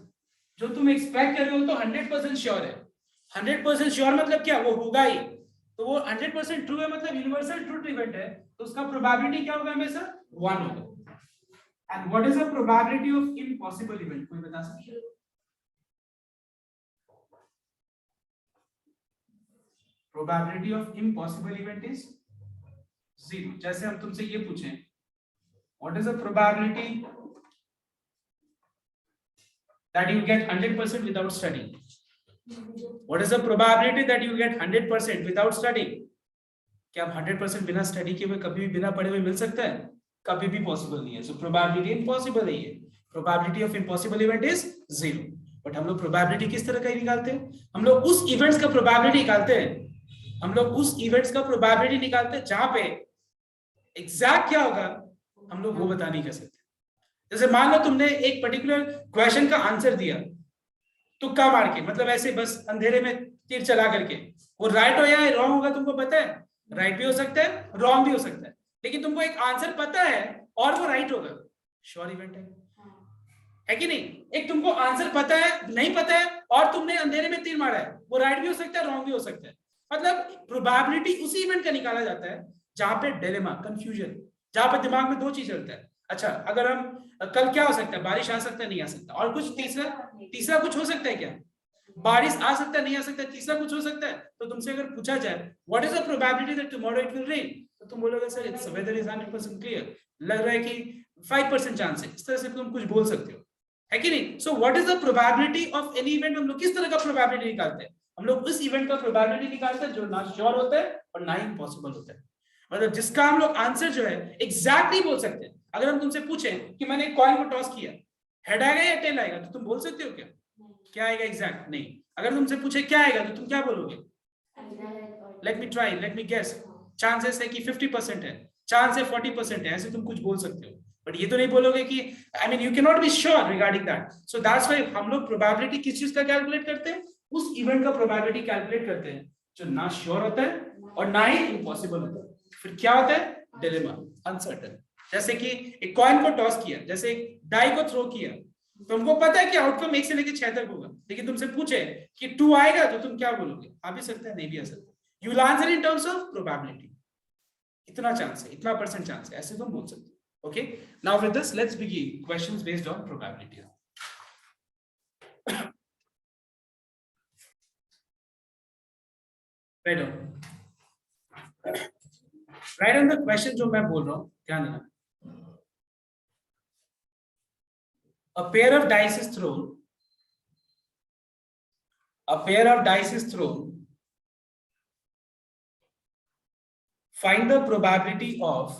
जो तुम एक्सपेक्ट कर रहे हो तो 100% श्योर है। 100% श्योर मतलब क्या, वो होगा ही, तो वो 100% ट्रू है, मतलब यूनिवर्सल ट्रूथ इवेंट है, तो उसका प्रोबेबिलिटी क्या होगा हमेशा 1 होगा। And what is the probability of impossible event, कोई बता सकता है? Probability of impossible event is 0। जैसे हम तुमसे ये पूछें what is the probability that you get 100% without studying? What is the probability that you get 100% without studying? क्या आप 100% बिना स्टडी किए हुए कभी भी बिना पढ़े हुए मिल सकता है? कभी भी पॉसिबल नहीं है। सो प्रोबेबिलिटी इम्पॉसिबल है, ये probability of impossible event is 0। But हम लोग प्रोबेबिलिटी किस तरह का निकालते हैं, हम लोग उस इवेंट्स का प्रोबेबिलिटी निकालते हैं, हम लोग उस इवेंट्स का प्रोबेबिलिटी निकालते हैं जहां पे एग्जैक्ट क्या होगा हम लोग वो बता नहीं कर सकते। जैसे मान लो तुमने एक पर्टिकुलर क्वेश्चन का आंसर दिया, तुक्का मार के, मतलब ऐसे बस अंधेरे में तीर चला करके, वो राइट हो या रॉन्ग होगा तुमको पता है? राइट भी हो सकता है, रॉन्ग भी हो सकता है, लेकिन तुमको एक आंसर पता है और वो राइट होगा, श्योर इवेंट है कि नहीं? एक तुमको आंसर पता है, नहीं पता है, और तुमने अंधेरे में तीर मारा है, वो राइट भी हो सकता है, रॉन्ग भी हो सकता है। मतलब प्रोबेबिलिटी उसी इवेंट का निकाला जाता है जहां पे डिलेमा, कंफ्यूजन, जहां पे दिमाग में दो चीज चलता है। अच्छा, अगर हम कल क्या हो सकता है, बारिश आ सकता है, नहीं आ सकता, और कुछ तीसरा कुछ हो सकता है क्या? बारिश आ सकता है, नहीं आ सकता, तीसरा कुछ हो सकता है। तो तुमसे अगर पूछा जाए what is the probability that tomorrow it will rain, तो तुम बोलोगे sir it's weather is 100% clear, लग रहा है कि 5% चांस है, इस तरह से तुम कुछ बोल सकते हो, है कि नहीं? So what is the probability of any event, हम लोग किस तरह का प्रोबेबिलिटी निकालते हैं? हम लोग उस इवेंट का प्रोबेबिलिटी निकालते हैं जो ना श्योर होता है और ना इम्पॉसिबल होता है, मतलब जिसका हम लोग आंसर जो है एग्जैक्टली बोल सकते हैं। अगर हम तुमसे पूछें कि मैंने कॉइन को टॉस किया, हेड आएगा या टेल आएगा, तो तुम बोल सकते हो क्या क्या आएगा एग्जैक्ट? नहीं। अगर तुमसे पूछे क्या आएगा, तो तुम क्या बोलोगे? Let me try, let me guess, chances है कि 50% है, चांस है 40% है, ऐसे तुम कुछ बोल सकते हो, बट ये तो नहीं बोलोगे कि I mean you can not be sure regarding that. So that's why हम लोग प्रोबेबिलिटी किस चीज का कैलकुलेट करते हैं? उस इवेंट का प्रोबेबिलिटी कैलकुलेट करते हैं जो ना श्योर होता है और ना ही इम्पॉसिबल होता है। फिर क्या होता है? Dilemma, uncertain. जैसे कि एक कॉइन को टॉस किया, जैसे एक डाई को थ्रो किया, तुमको पता है कि आउटकम 1 से लेकर 6 तक होगा, लेकिन तुमसे पूछे कि 2 आएगा, तो तुम क्या बोलोगे? आ भी सकता है, नहीं भी आ सकता, you will answer in terms of probability, इतना चांस है, इतना परसेंट चांस है, ऐसे तुम बोल सकते हो। Okay, now with this let's begin questions based on probability. Right on the question जो मैं बोल रहा हूं, ध्यान देना। A pair of dice is thrown. A pair of dice is thrown. Find the probability of.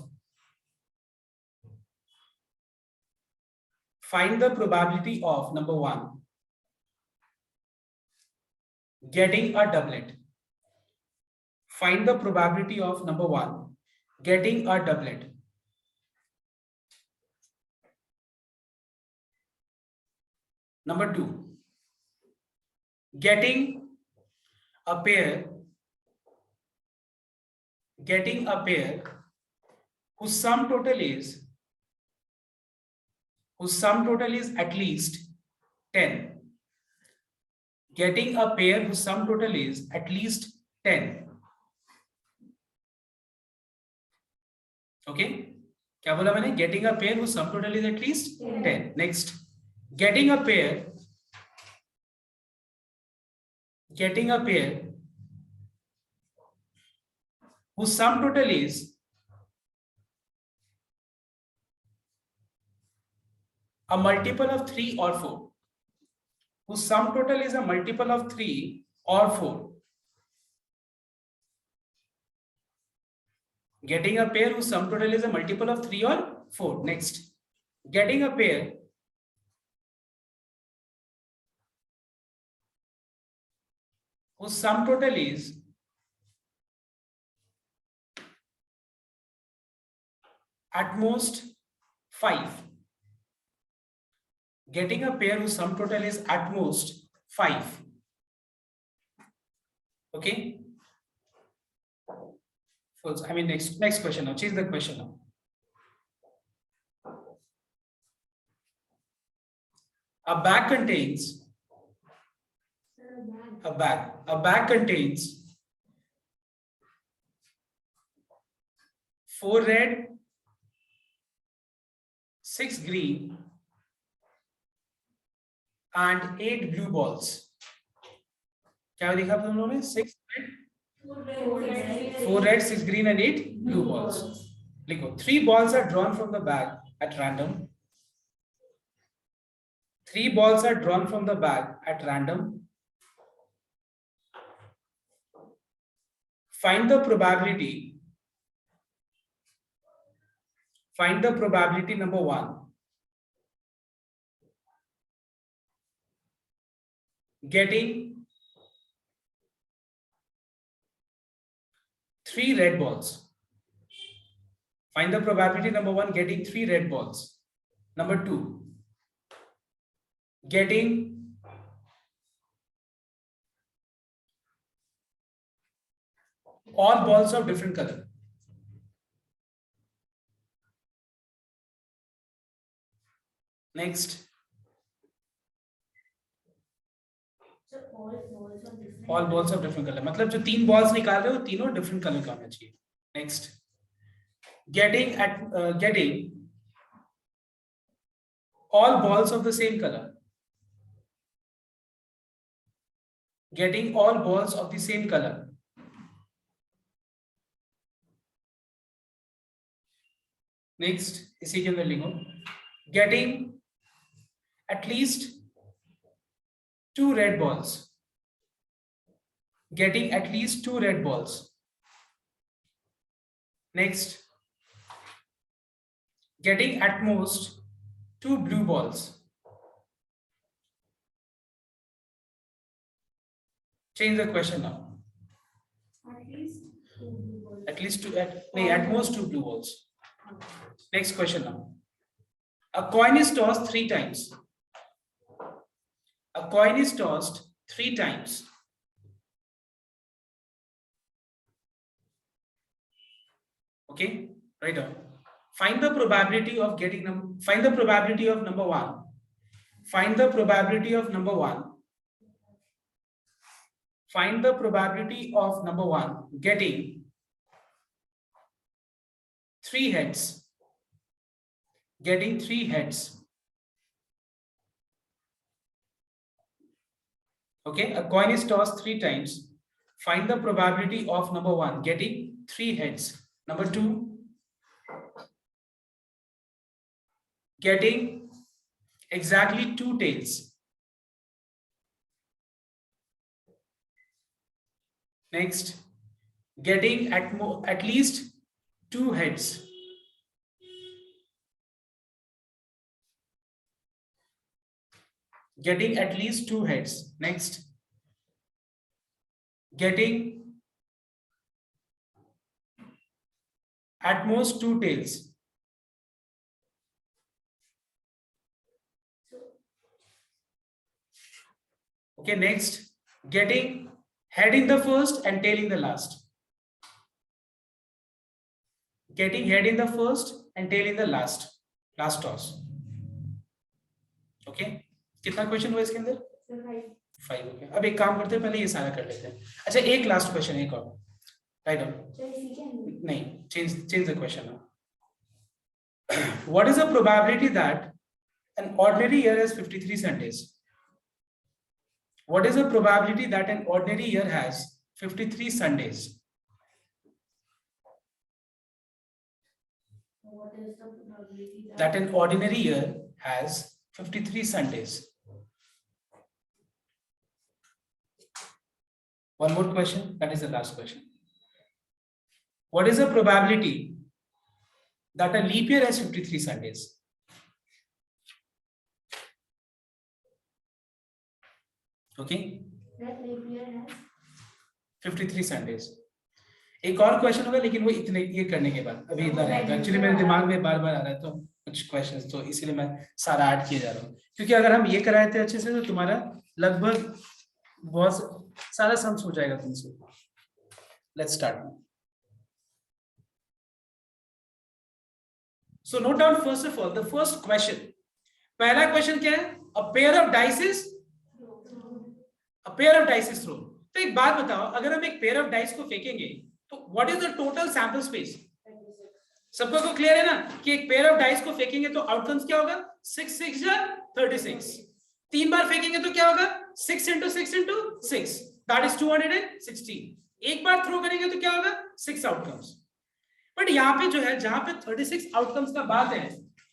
Find the probability of number 1 getting a doublet. Find the probability of number 1 getting a doublet. Number 2, getting a pair whose sum total is at least 10. Getting a pair whose sum total is at least 10. Okay, क्या बोला मैंने? Getting a pair whose sum total is at least 10. Next, getting a pair whose sum total is a multiple of 3 or 4. Whose sum total is a multiple of 3 or 4. Getting a pair whose sum total is a multiple of 3 or 4. Next, getting a pair whose sum total is at most 5. Getting a pair whose sum total is at most 5. Okay. I mean, next question now. Change the question now. A bag contains 4 red, 6 green and 8 blue balls. क्या देखा तुम लोगों ने? 4 red, 6 green and 8 blue balls. लिखो, 3 balls are drawn from the bag at random. 3 balls are drawn from the bag at random. Find the probability number 1 getting 3 red balls. Find the probability number 1 getting 3 red balls. Number 2, getting all balls of different color. Next, all balls of different color. मतलब जो 3 balls निकाल रहे हो तीनों different color का होना चाहिए. Next, getting all balls of the same color. Getting all balls of the same color. Next, इसी के अंदर लिखो getting at least 2 red balls. Getting at least 2 red balls. Next, getting at most 2 blue balls. Change the question now. At least two, at most 2 blue balls. Next question now. A coin is tossed 3 times. A coin is tossed 3 times. Okay, right on. Find the probability of getting find the probability of number 1. Find the probability of number 1. Find the probability of number 1 getting 3 heads. Getting 3 heads. Okay, a coin is tossed 3 times. Find the probability of number 1 getting 3 heads. Number 2, getting exactly 2 tails. Next, getting at least 2 heads. Getting at least 2 heads. Next, getting at most 2 tails. Okay, next, getting head in the first and tail in the last. Getting head in the first and tail in the last toss. Okay, कितना question हुआ इसके अंदर? 5. Okay, अब एक काम करते हैं, पहले ये सारा कर लेते हैं. अच्छा, एक लास्ट क्वेश्चन, एक और. Right on. नहीं, change the question now. What is the probability that an ordinary year has 53 Sundays? What is the probability that an ordinary year has 53 Sundays? What is the probability That an ordinary year has 53 Sundays. One more question, that is the last question. What is the probability that a leap year has 53 Sundays? Okay? that leap year has 53 Sundays. एक और question होगा, लेकिन वो इतने ये करने के बाद अभी इधर है. एक्चुअली मेरे दिमाग में बार बार आ रहा है, तो कुछ क्वेश्चंस, तो इसीलिए मैं सारा ऐड किए जा रहा हूँ. क्योंकि अगर हम ये कराए थे अच्छे से तो तुम्हारा लगभग बहुत सारा सम्स हो जाएगा तुमसे. Let's start. So note down first of all the first question. पहला क्वेश्चन क्या है? A pair of dice is thrown. तो एक बात बताओ, अगर हम एक पेयर ऑफ डाइस को फेंकेंगे तो what is the total sample space? सबको को क्लियर है ना कि एक पेयर ऑफ डाइस को फेंकेंगे तो आउटकम्स क्या होगा? 6 6 या 36. 3 बार फेंकेंगे तो क्या होगा? 6 into 6 into 6, that is 216. एक बार थ्रो करेंगे तो क्या होगा? 6 आउटकम्स. बट यहाँ पे जो है, जहां पे 36 आउटकम्स का बात है,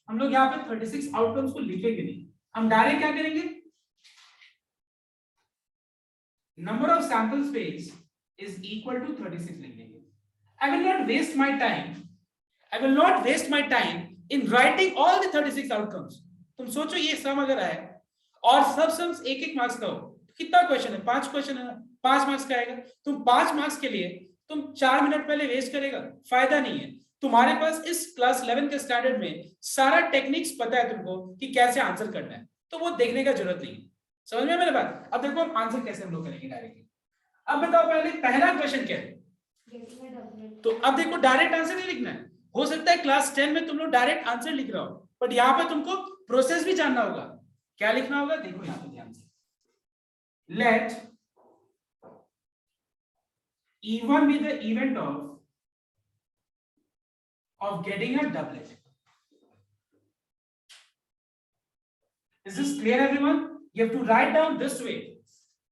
हम लोग यहाँ पे 36 आउटकम्स को लिखेंगे नहीं. हम डायरेक्ट क्या करेंगे? Number of sample space is equal to 36 लिख देंगे. I will not waste my time in writing all the 36 outcomes. तुम सोचो ये सम अगर आए और सब सम्स 1-1 मार्क्स का हो तो कितना क्वेश्चन है? 5 क्वेश्चन है, 5 मार्क्स का आएगा. तुम 5 मार्क्स के लिए तुम 4 मिनट पहले वेस्ट करेगा, फायदा नहीं है. तुम्हारे पास इस क्लास 11 के स्टैंडर्ड में सारा टेक्निक्स पता है तुमको कि कैसे आंसर करना है, तो वो देखने का जरूरत नहीं है. समझ में मेरी बात? अब देखो हम आंसर कैसे हम लोग करेंगे डायरेक्टली. अब बताओ पहले पहला क्वेश्चन क्या है? Getting a doublet. तो अब देखो डायरेक्ट आंसर नहीं लिखना है, हो सकता है क्लास 10 में तुम लोग डायरेक्ट आंसर लिख रहे हो, बट यहाँ पे तुमको प्रोसेस भी जानना होगा। क्या लिखना होगा देखो यहाँ पे ध्यान से, late E1 be the event of getting a doublet. Is this clear everyone? You have to write down this way.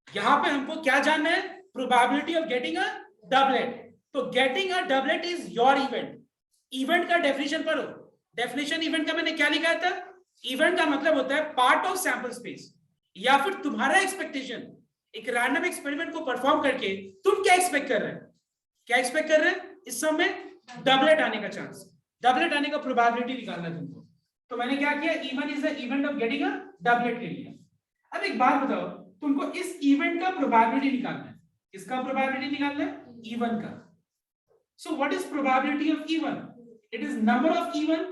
यहाँ पे हमको क्या जानना है, probability of getting a doublet. तो getting a doublet is your event. Event का definition पढ़ो। Definition event का मैंने क्या लिखा था? Event का मतलब होता है part of sample space, या फिर तुम्हारा expectation। एक रैंडम एक्सपेरिमेंट को परफॉर्म करके तुम क्या एक्सपेक्ट कर रहे हैं, क्या एक्सपेक्ट कर रहे हैं, इस सब में डबलेट आने का चांस, डबलेट आने का प्रोबेबिलिटी निकालना है तुमको। तो मैंने क्या किया, even is the event of getting a doublet ले लिया। अब एक बात बताओ, तुमको इस इवेंट का प्रोबेबिलिटी निकालना है, किसका प्रोबेबिलिटी निकालना है, इवन का। So what is probability of even? It is number of even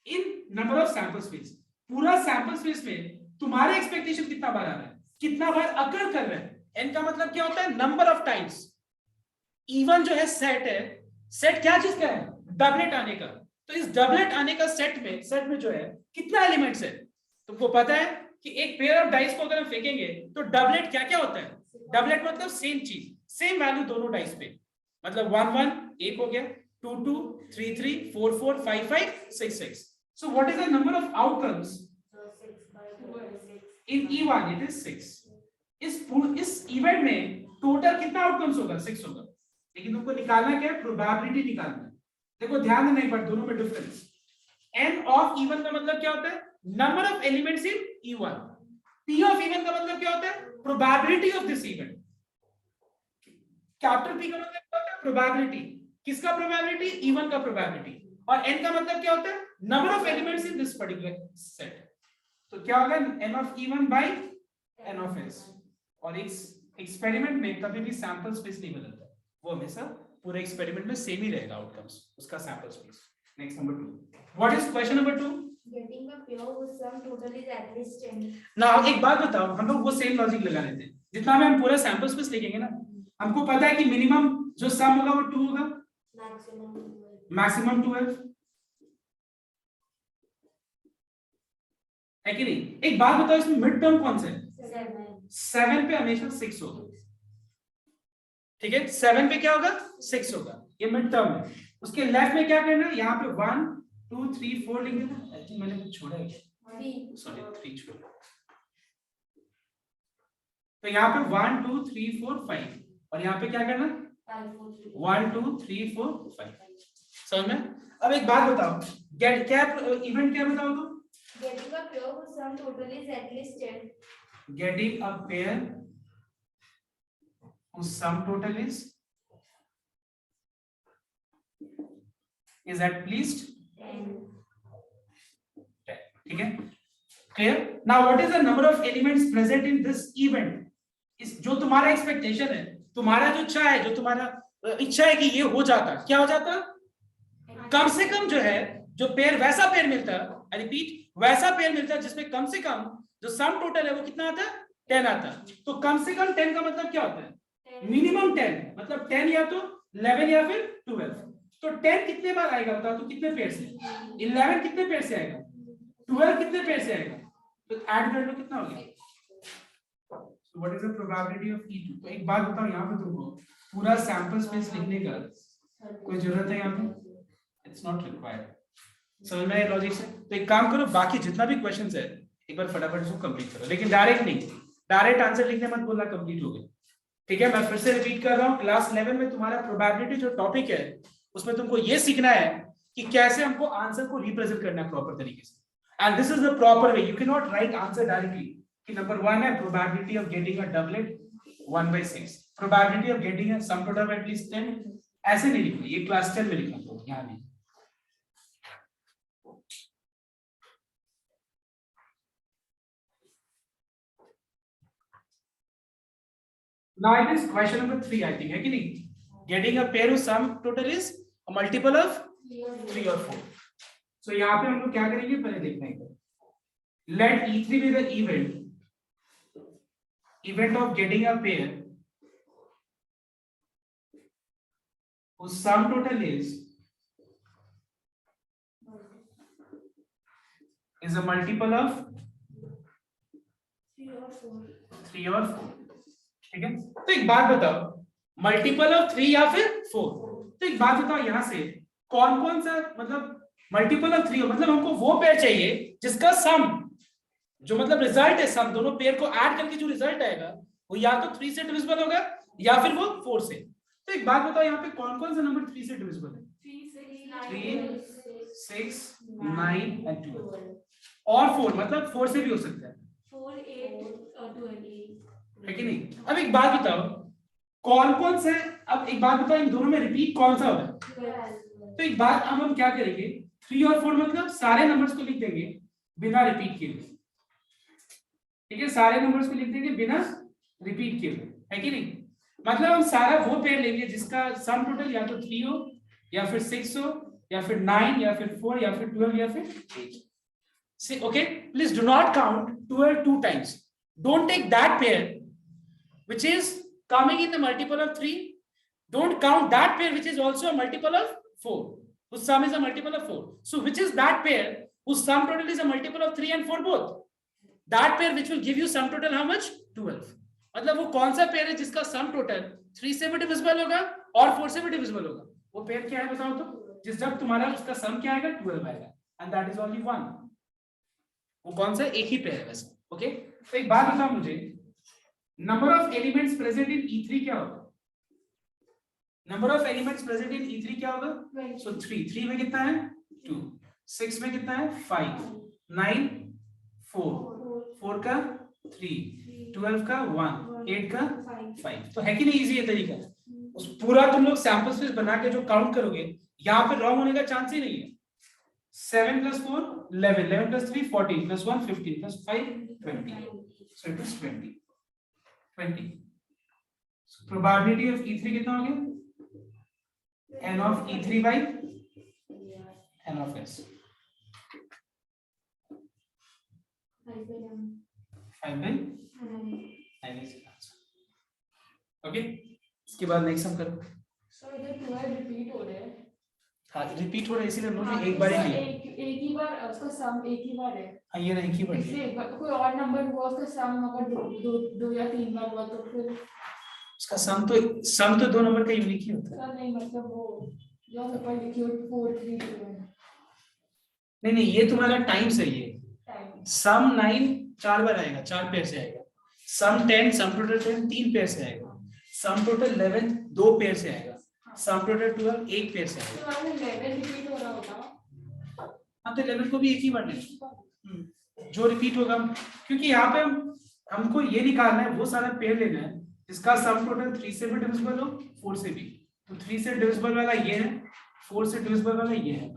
in number of sample space. पूरा सैंपल स्पेस में तुम्हारा एक्सपेक्टेशन कितना बार आ रहा है, कितना बार अकर कर रहे हैं। एन का मतलब क्या होता है, नंबर ऑफ टाइम्स। इवन जो है सेट है, सेट क्या चीज का है, डबलेट आने का। तो इस डबलेट आने का सेट में जो है कितना एलिमेंट्स है, तुमको पता है कि एक पेयर ऑफ डाइस को अगर हम फेंकेंगे तो डबलेट क्या क्या होता है, डबलेट मतलब सेम चीज, सेम वैल्यू दोनों डाइस पे, मतलब 1 1 एक हो गया, 2 2 3 3 4 4 5 5 6 6। So what is the number of outcomes in E1? It is 6। इस इवेंट में टोटल कितना आउटकम्स होगा, 6 होगा। लेकिन तुमको निकालना क्या है, प्रोबेबिलिटी निकालना है। देखो ध्यान देना एक बार, दोनों में डिफरेंस। n ऑफ इवन का मतलब क्या होता है, number of elements in E1। p of even का मतलब क्या होता है, probability of this event. Capital P का मतलब क्या होता है, प्रोबेबिलिटी। किसका प्रोबेबिलिटी, E1 का प्रोबेबिलिटी। और n का मतलब क्या होता है, number of elements in this particular set. तो क्या होगा, n of E1 by n of s। और इस एक्सपेरिमेंट में कभी भी सैंपल स्पेस नहीं बदलता, वो हमेशा पूरे एक्सपेरिमेंट में सेम ही रहेगा आउटकम्स, उसका sample space. Next number 2, what is question number 2? Getting a pure whose sum total is at least 10. Now एक बात बताओ, हम लोग वो सेम लॉजिक लगा लेते हैं, जितना में हम पूरा सैंपल स्पेस लिखेंगे ना, हमको पता है कि मिनिमम जो सम होगा वो 2 होगा, मैक्सिमम 12 है कि नहीं। एक बात बताओ, इसमें मिड टर्म कौन सा है, 7 पे हमेशा 6 होगा, ठीक है, 7 पे क्या होगा, 6 होगा, ये मिड टर्म है। उसके लेफ्ट में क्या करना है, यहाँ पे 1 2 3 4 लिख देना। आई थिंक मैंने कुछ छोड़ा है, सॉरी 3 छोड़ा। तो यहाँ पे 1 2 3 4 5, और यहाँ पे क्या करना, 1 2 3 4 5। समझ में? अब एक बात बताओ, गेट क्या इवेंट क्या बताओ तो, Getting a pure whose sum total is at least 10. getting a pair whose sum total is at least 10. ठीक है, clear? Now what is the number of elements present in this event? इस जो तुम्हारा expectation है, तुम्हारा जो इच्छा है, जो तुम्हारा इच्छा है कि ये हो जाता, क्या हो जाता, कम से कम जो है, जो पेयर वैसा पेयर मिलता, आई रिपीट, वैसा पेयर मिलता जिसमें कम से कम जो सम टोटल है वो कितना आता है, 10 आता। तो कम से कम 10 का मतलब क्या होता है, मिनिमम 10, मतलब 10 या तो 11 या फिर 12। तो 10 कितने बार आएगा बताओ तो, कितने पेयर से, 11 कितने पेयर से आएगा, 12 कितने पेयर से आएगा, तो ऐड कर लो कितना हो गया। So what is the probability of E2? तो एक बात बताओ, यहाँ पे तुमको पूरा सैंपल स्पेस लिखने का कोई जरूरत है, यहाँ पे इट्स नॉट रिक्वायर्ड। समझ में आया लॉजिक से? तो एक काम करो, बाकी जितना भी क्वेश्चंस है एक बार फटाफट इसको कंप्लीट करो, लेकिन डायरेक्ट नहीं, डायरेक्ट आंसर लिखने मत बोलना कंप्लीट हो गया, ठीक है। मैं फिर से रिपीट कर रहा हूँ, क्लास 11 में तुम्हारा प्रोबेबिलिटी जो टॉपिक है उसमें तुमको ये सीखना है कि कैसे हमको आंसर को रिप्रेजेंट करना है प्रॉपर तरीके से, and this is the proper way. You can not right answer directly कि नंबर 1 है probability of getting a doublet 1/6, probability of getting a sum total at least 10, ऐसे नहीं लिखना, ये क्लास 10 में लिखना तो यहाँ नहीं। Now it is question number 3, I think, है कि नहीं, getting a pair whose sum total is a multiple of 3 or 4। So यहाँ पे हम लोग क्या करेंगे, पहले देखना है, let E3 be the event of getting a pair whose sum total is a multiple of 3 or 4. 3 और 4, ठीक है। तो एक बात बताओ, मल्टीपल ऑफ 3 या फिर 4, तो एक बात बताओ यहाँ से कौन कौन सा मतलब मल्टीपल ऑफ 3 मतलब हमको वो पेयर चाहिए जिसका सम जो मतलब रिजल्ट है सम दोनों पेयर को ऐड करके जो रिजल्ट आएगा वो या तो 3 से डिविजिबल होगा या फिर वो 4 से। तो एक बात बताओ यहाँ पे कौन कौन सा नंबर 3 से डिविजिबल है? 3, 6, 3, 6, 9 एंड 12 और 4 मतलब 4 से भी हो सकता है 4, 8 और 12 है कि नहीं। अब एक बात बताओ कौन कौन से, अब एक बात बताओ इन दोनों में रिपीट कौन सा होगा? तो एक बात अब हम क्या करेंगे 3 और 4 मतलब सारे नंबर्स को लिख देंगे बिना रिपीट किए, ठीक है, सारे नंबर्स को लिख देंगे बिना रिपीट किए, है कि नहीं। मतलब हम सारा वो पेयर लेंगे जिसका सम टोटल या तो 3 हो या फिर 6 हो या फिर 9 या फिर 4 या फिर 12 या फिर 8। See, okay, please do not count 12 two times. Don't take that pair which is coming in the multiple of 3. Don't count that pair which is also a multiple of 4 whose sum is a multiple of 4. So which is that pair whose sum total is a multiple of 3 and 4 both? That pair which will give you sum total how much? 12. मतलब वो कौन सा pair है जिसका sum total 3 से भी divisible होगा और 4 से भी डिविजिबल होगा? वो पेयर क्या है बताओ तो, जिस जब तुम्हारा उसका सम क्या आएगा 12 आएगा and that is only one. वो कौन सा? एक ही पेयर है वैसे, ओके। तो एक बात बताओ मुझे, number of elements present in E3 क्या होगा? Number of elements present in E3 क्या होगा? सो 3 में कितना है 2, 6 में कितना है 5, 9 4 का 3, 12 का 1, 8 का 5। तो है कि नहीं इजी है तरीका? उस पूरा तुम लोग सैंपल स्पेस बना के जो काउंट करोगे यहाँ पे रॉन्ग होने का चांस ही नहीं है। 7 + 4 11, 11 + 3 14 + 1 15 + 5 20, so it is 20। so probability of E3 कितना हो गया? n of E3 by n of s, 5 by 9 is the answer, okay। इसके बाद नेक्स्ट हम करो। सो इधर 12 रिपीट हो रहे हैं। हाँ रिपीट हो रहा है इसीलिए हम लोग ने एक बार ही लिया। एक ही बार उसका सम एक ही बार है। हाँ ये ना एक ही बार इससे लिया। एक बार कोई और नंबर हुआ उसका सम अगर दो या 3 बार हुआ तो फिर उसका सम तो 2 नंबर का यूनिक ही होता है। सर नहीं मतलब वो जो ऊपर लिखी हो 4 3 2 नहीं ये तुम्हारा टाइम सही है। टाइम सम 9 4 बार आएगा, 4 पेयर से आएगा। सम 10 सम टोटल 10 3 पेयर से आएगा। सम टोटल 11 2 पेयर से आएगा। सम टोटल 12 1 पेयर से आएगा। तो 11 रिपीट हो रहा होगा। हाँ तो 11 को भी एक ही बार लेना जो रिपीट होगा, क्योंकि यहाँ पे हमको ये निकालना है वो सारा पेयर लेना है जिसका सम टोटल 3 से भी डिविजिबल हो 4 से भी। तो 3 से डिविजिबल वाला ये है, 4 से डिविजिबल वाला ये है।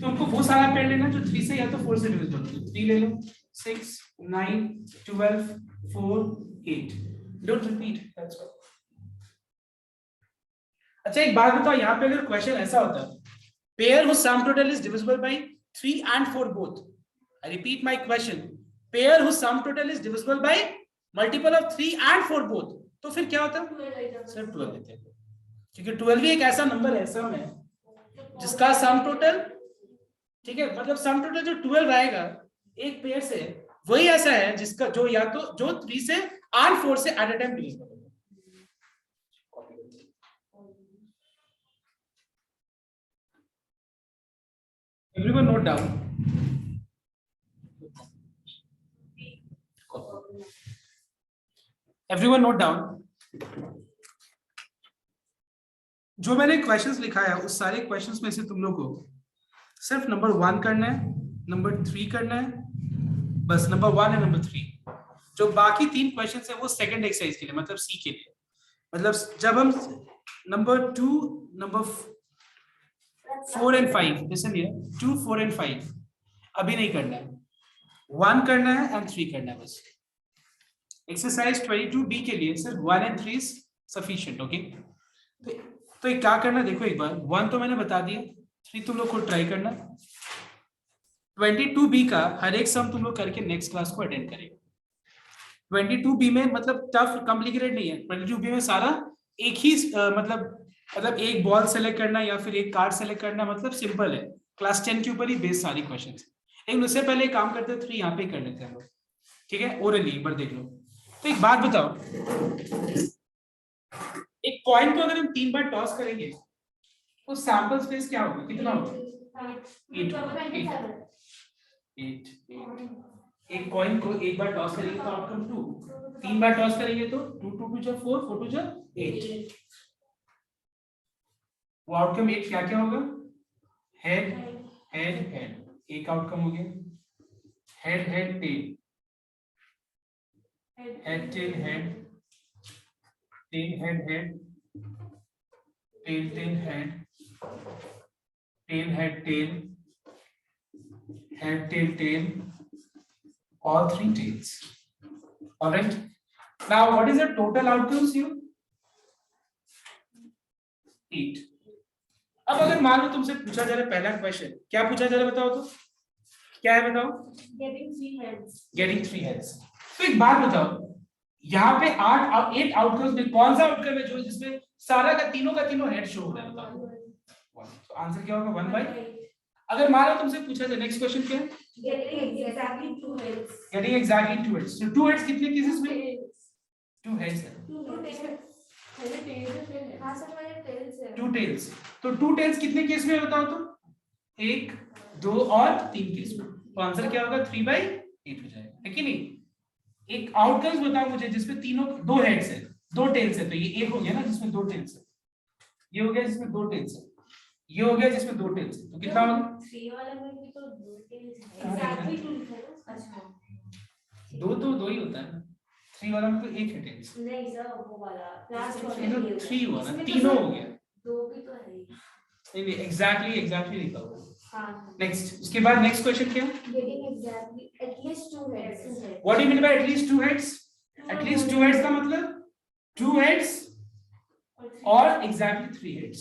तो हमको वो सारा पेयर लेना है जो 3 से या तो 4 से डिविजिबल हो। 3 ले लो, 6 9 12 4 8, डोंट रिपीट, दैट्स ऑल। अच्छा एक बात बताओ, यहाँ पे अगर क्वेश्चन ऐसा होता pair whose sum total is divisible by 3 and 4 both, I repeat my question, pair whose sum total is divisible by multiple of 3 and 4 both, तो फिर क्या होता है? सिर्फ 12 लेते हैं, क्योंकि 12 भी एक ऐसा नंबर है सम है जिसका सम टोटल, ठीक है, मतलब सम टोटल जो 12 आएगा एक पेयर से वही ऐसा है जिसका जो या तो जो 3 से and 4 से एट अ टाइम डिविजिबल होगा। Everyone note down. Everyone note down. जो मैंने क्वेश्चंस लिखा है उस सारे क्वेश्चंस में से तुम लोग को सिर्फ नंबर 1 करना है, नंबर 3 करना है, बस नंबर 1 है नंबर 3। जो बाकी 3 क्वेश्चंस है वो सेकंड एक्सरसाइज के लिए, मतलब सी के लिए। मतलब जब हम number 2 number 4 and 5 listen here, 2 4 and 5 अभी नहीं करना है, 1 करना है and 3 करना है बस। एक्सरसाइज 22B के लिए सिर्फ 1 and 3 is sufficient, okay? तो क्या करना, देखो एक बार 1 तो मैंने बता दिया, 3 तुम लोग को ट्राई करना। 22B का हर एक सम तुम लोग करके नेक्स्ट क्लास को अटेंड करेगा। 22B में मतलब टफ कॉम्प्लिकेटेड नहीं है, 22B में सारा एक ही मतलब एक बॉल सेलेक्ट करना या फिर एक कार्ड सेलेक्ट करना मतलब सिंपल है, क्लास 10 के ऊपर ही बेस्ड सारी क्वेश्चंस। लेकिन उससे पहले एक काम करते हैं, 3 यहाँ पे कर लेते हैं हम लोग, ठीक है, ओरली एक बार देख लो। तो एक बात बताओ, एक कॉइन को अगर हम 3 बार टॉस करेंगे तो सैंपल स्पेस क्या होगा, कितना होगा? 8। एक कॉइन को एक बार टॉस करेंगे तो आउटकम 2, 3 बार टॉस करेंगे तो 2 2 2 4 4 2 8। वो आउटकम 8 क्या क्या होगा? हेड हेड हेड, एक आउटकम हो गया। Head head tail, head tail head, tail head head, tail tail head, tail head tail, head tail tail, all 3 tails. All right, now what is the total outcomes here? 8. अब अगर मान लो तुमसे पूछा जा रहा है पहला क्वेश्चन, क्या पूछा जा रहा है बताओ तो, क्या है बताओ? Getting 3 heads. Getting 3 heads. तो एक बात बताओ, यहाँ पे 8 आउटकम्स में कौन सा आउटकम है जो जिसमें सारा का तीनों हेड शो हो रहा है बताओ? तो आंसर क्या होगा? 1/8. अगर मान लो तुमसे पूछा जाए नेक्स्ट क्वेश्चन क्या है? Getting exactly 2 heads. Getting exactly 2 heads. So 2 heads कितने केसेस में? 2 heads है। 2 tails. हाँ सर मैंने tails है। 2 tails. तो 2 tails कितने केस में बताओ तो? 1, 2 और 3 केस में। तो आंसर क्या होगा? 3/8 हो जाएगा, है कि नहीं? एक आउटकम्स बताओ मुझे जिसमें 2 हेड्स है, 2 टेल्स है, तो ये एक हो गया ना जिसमें 2 टेल्स है, ये हो गया जिसमें 2 टेल्स है, ये हो गया जिसमें 2 टेल्स है, तो कितना होगा? 3 वाला में भी तो 2 tails है। Exactly 2 लिखा है ना? अच्छा। 2 ही होता है ना, 3 वाला में तो एक है टेल्स। नहीं सर वो वाला लास्ट वाला ये तो नहीं 3 हुआ ना, इसमें तो तीनों सर हो गया। 2 भी तो है ही। नहीं एग्जैक्टली लिखा हुआ है। हाँ। नेक्स्ट, उसके बाद नेक्स्ट क्वेश्चन क्या है? Getting exactly at least 2 heads. What do you mean by at least 2 heads? At least 2 heads का मतलब 2 हेड्स और एग्जैक्टली 3 हेड्स,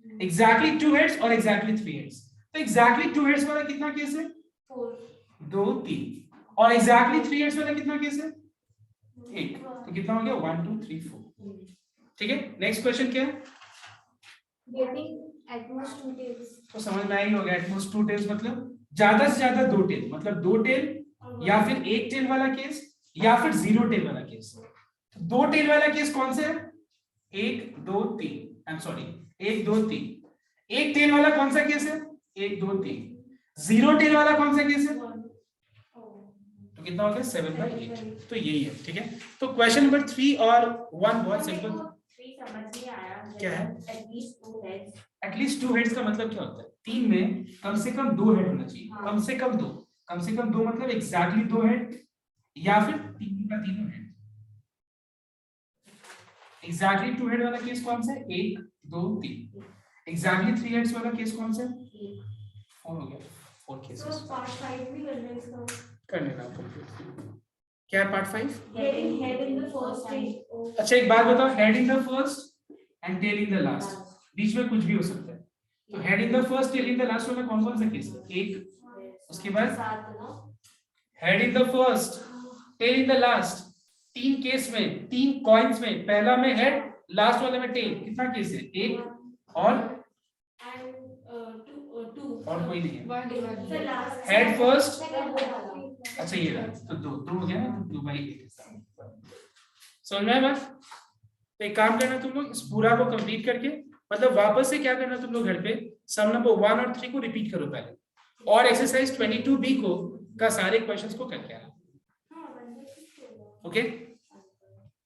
एग्जैक्टली 2 हेड्स और एग्जैक्टली 3 हेड्स। तो एग्जैक्टली 2 हेड्स वाला कितना केस है? 4 2 3, और एग्जैक्टली 3 हेड्स वाला कितना केस है? 1। तो कितना हो गया? 1 2 3 4। ठीक है, नेक्स्ट क्वेश्चन क्या है? Getting at most 2 tails. तो समझ में आई होगा, एट मोस्ट 2 टेल्स मतलब ज्यादा से ज्यादा 2 टेल, मतलब 2 टेल या फिर 1 टेल वाला केस या फिर 0 टेल वाला केस। तो 2 टेल वाला केस कौन सा है? 1 2 3, आई एम सॉरी 1 2 3। 1 टेल वाला कौन सा केस है? 1 2 3। 0 टेल वाला कौन सा केस है? तो कितना हो गया? 7/8। तो यही है, ठीक है। तो क्वेश्चन नंबर 3 और 1 बहुत सिंपल। 3 समझ नहीं आया। क्या है? At least 2 heads. At least 2 heads का मतलब क्या होता है? 3 में कम से कम 2 हेड होना चाहिए, कम से कम 2, कम से कम 2 मतलब एग्जैक्टली 2 हेड या फिर तीनों का तीनों हेड। एग्जैक्टली 2 हेड वाला केस कौन सा है? 1 2 3। एग्जैक्टली 3 हेड्स वाला केस कौन सा है? 4 हो गया, 4 So केसेस। part 5 भी करना है इसका। कर लेना कंप्लीट। क्या है part 5? Getting head in the first stage. अच्छा एक बात बताओ, head in the first and tail in the last, बीच में कुछ भी हो सकता है। तो head in the first tail in the last वाला कौन कौन सा केस है? 1, उसके बाद head in the first tail in the last. 3 case में, 3 कॉइंस में, पहला में हेड, लास्ट वाले में टेल, कितना केस है? 1 और 2 और कोई नहीं है। सर लास्ट हेड फर्स्ट, अच्छा ये रहा, तो 2 हो गया ना, 2/8। समझ में आया बात? तो एक काम करना तुम लोग, इस पूरा को कंप्लीट करके मतलब वापस से क्या करना तुम लोग घर पे सम नंबर 1 और 3 को रिपीट करो पहले, और एक्सरसाइज 22B को का सारे क्वेश्चंस को करके आना। ओके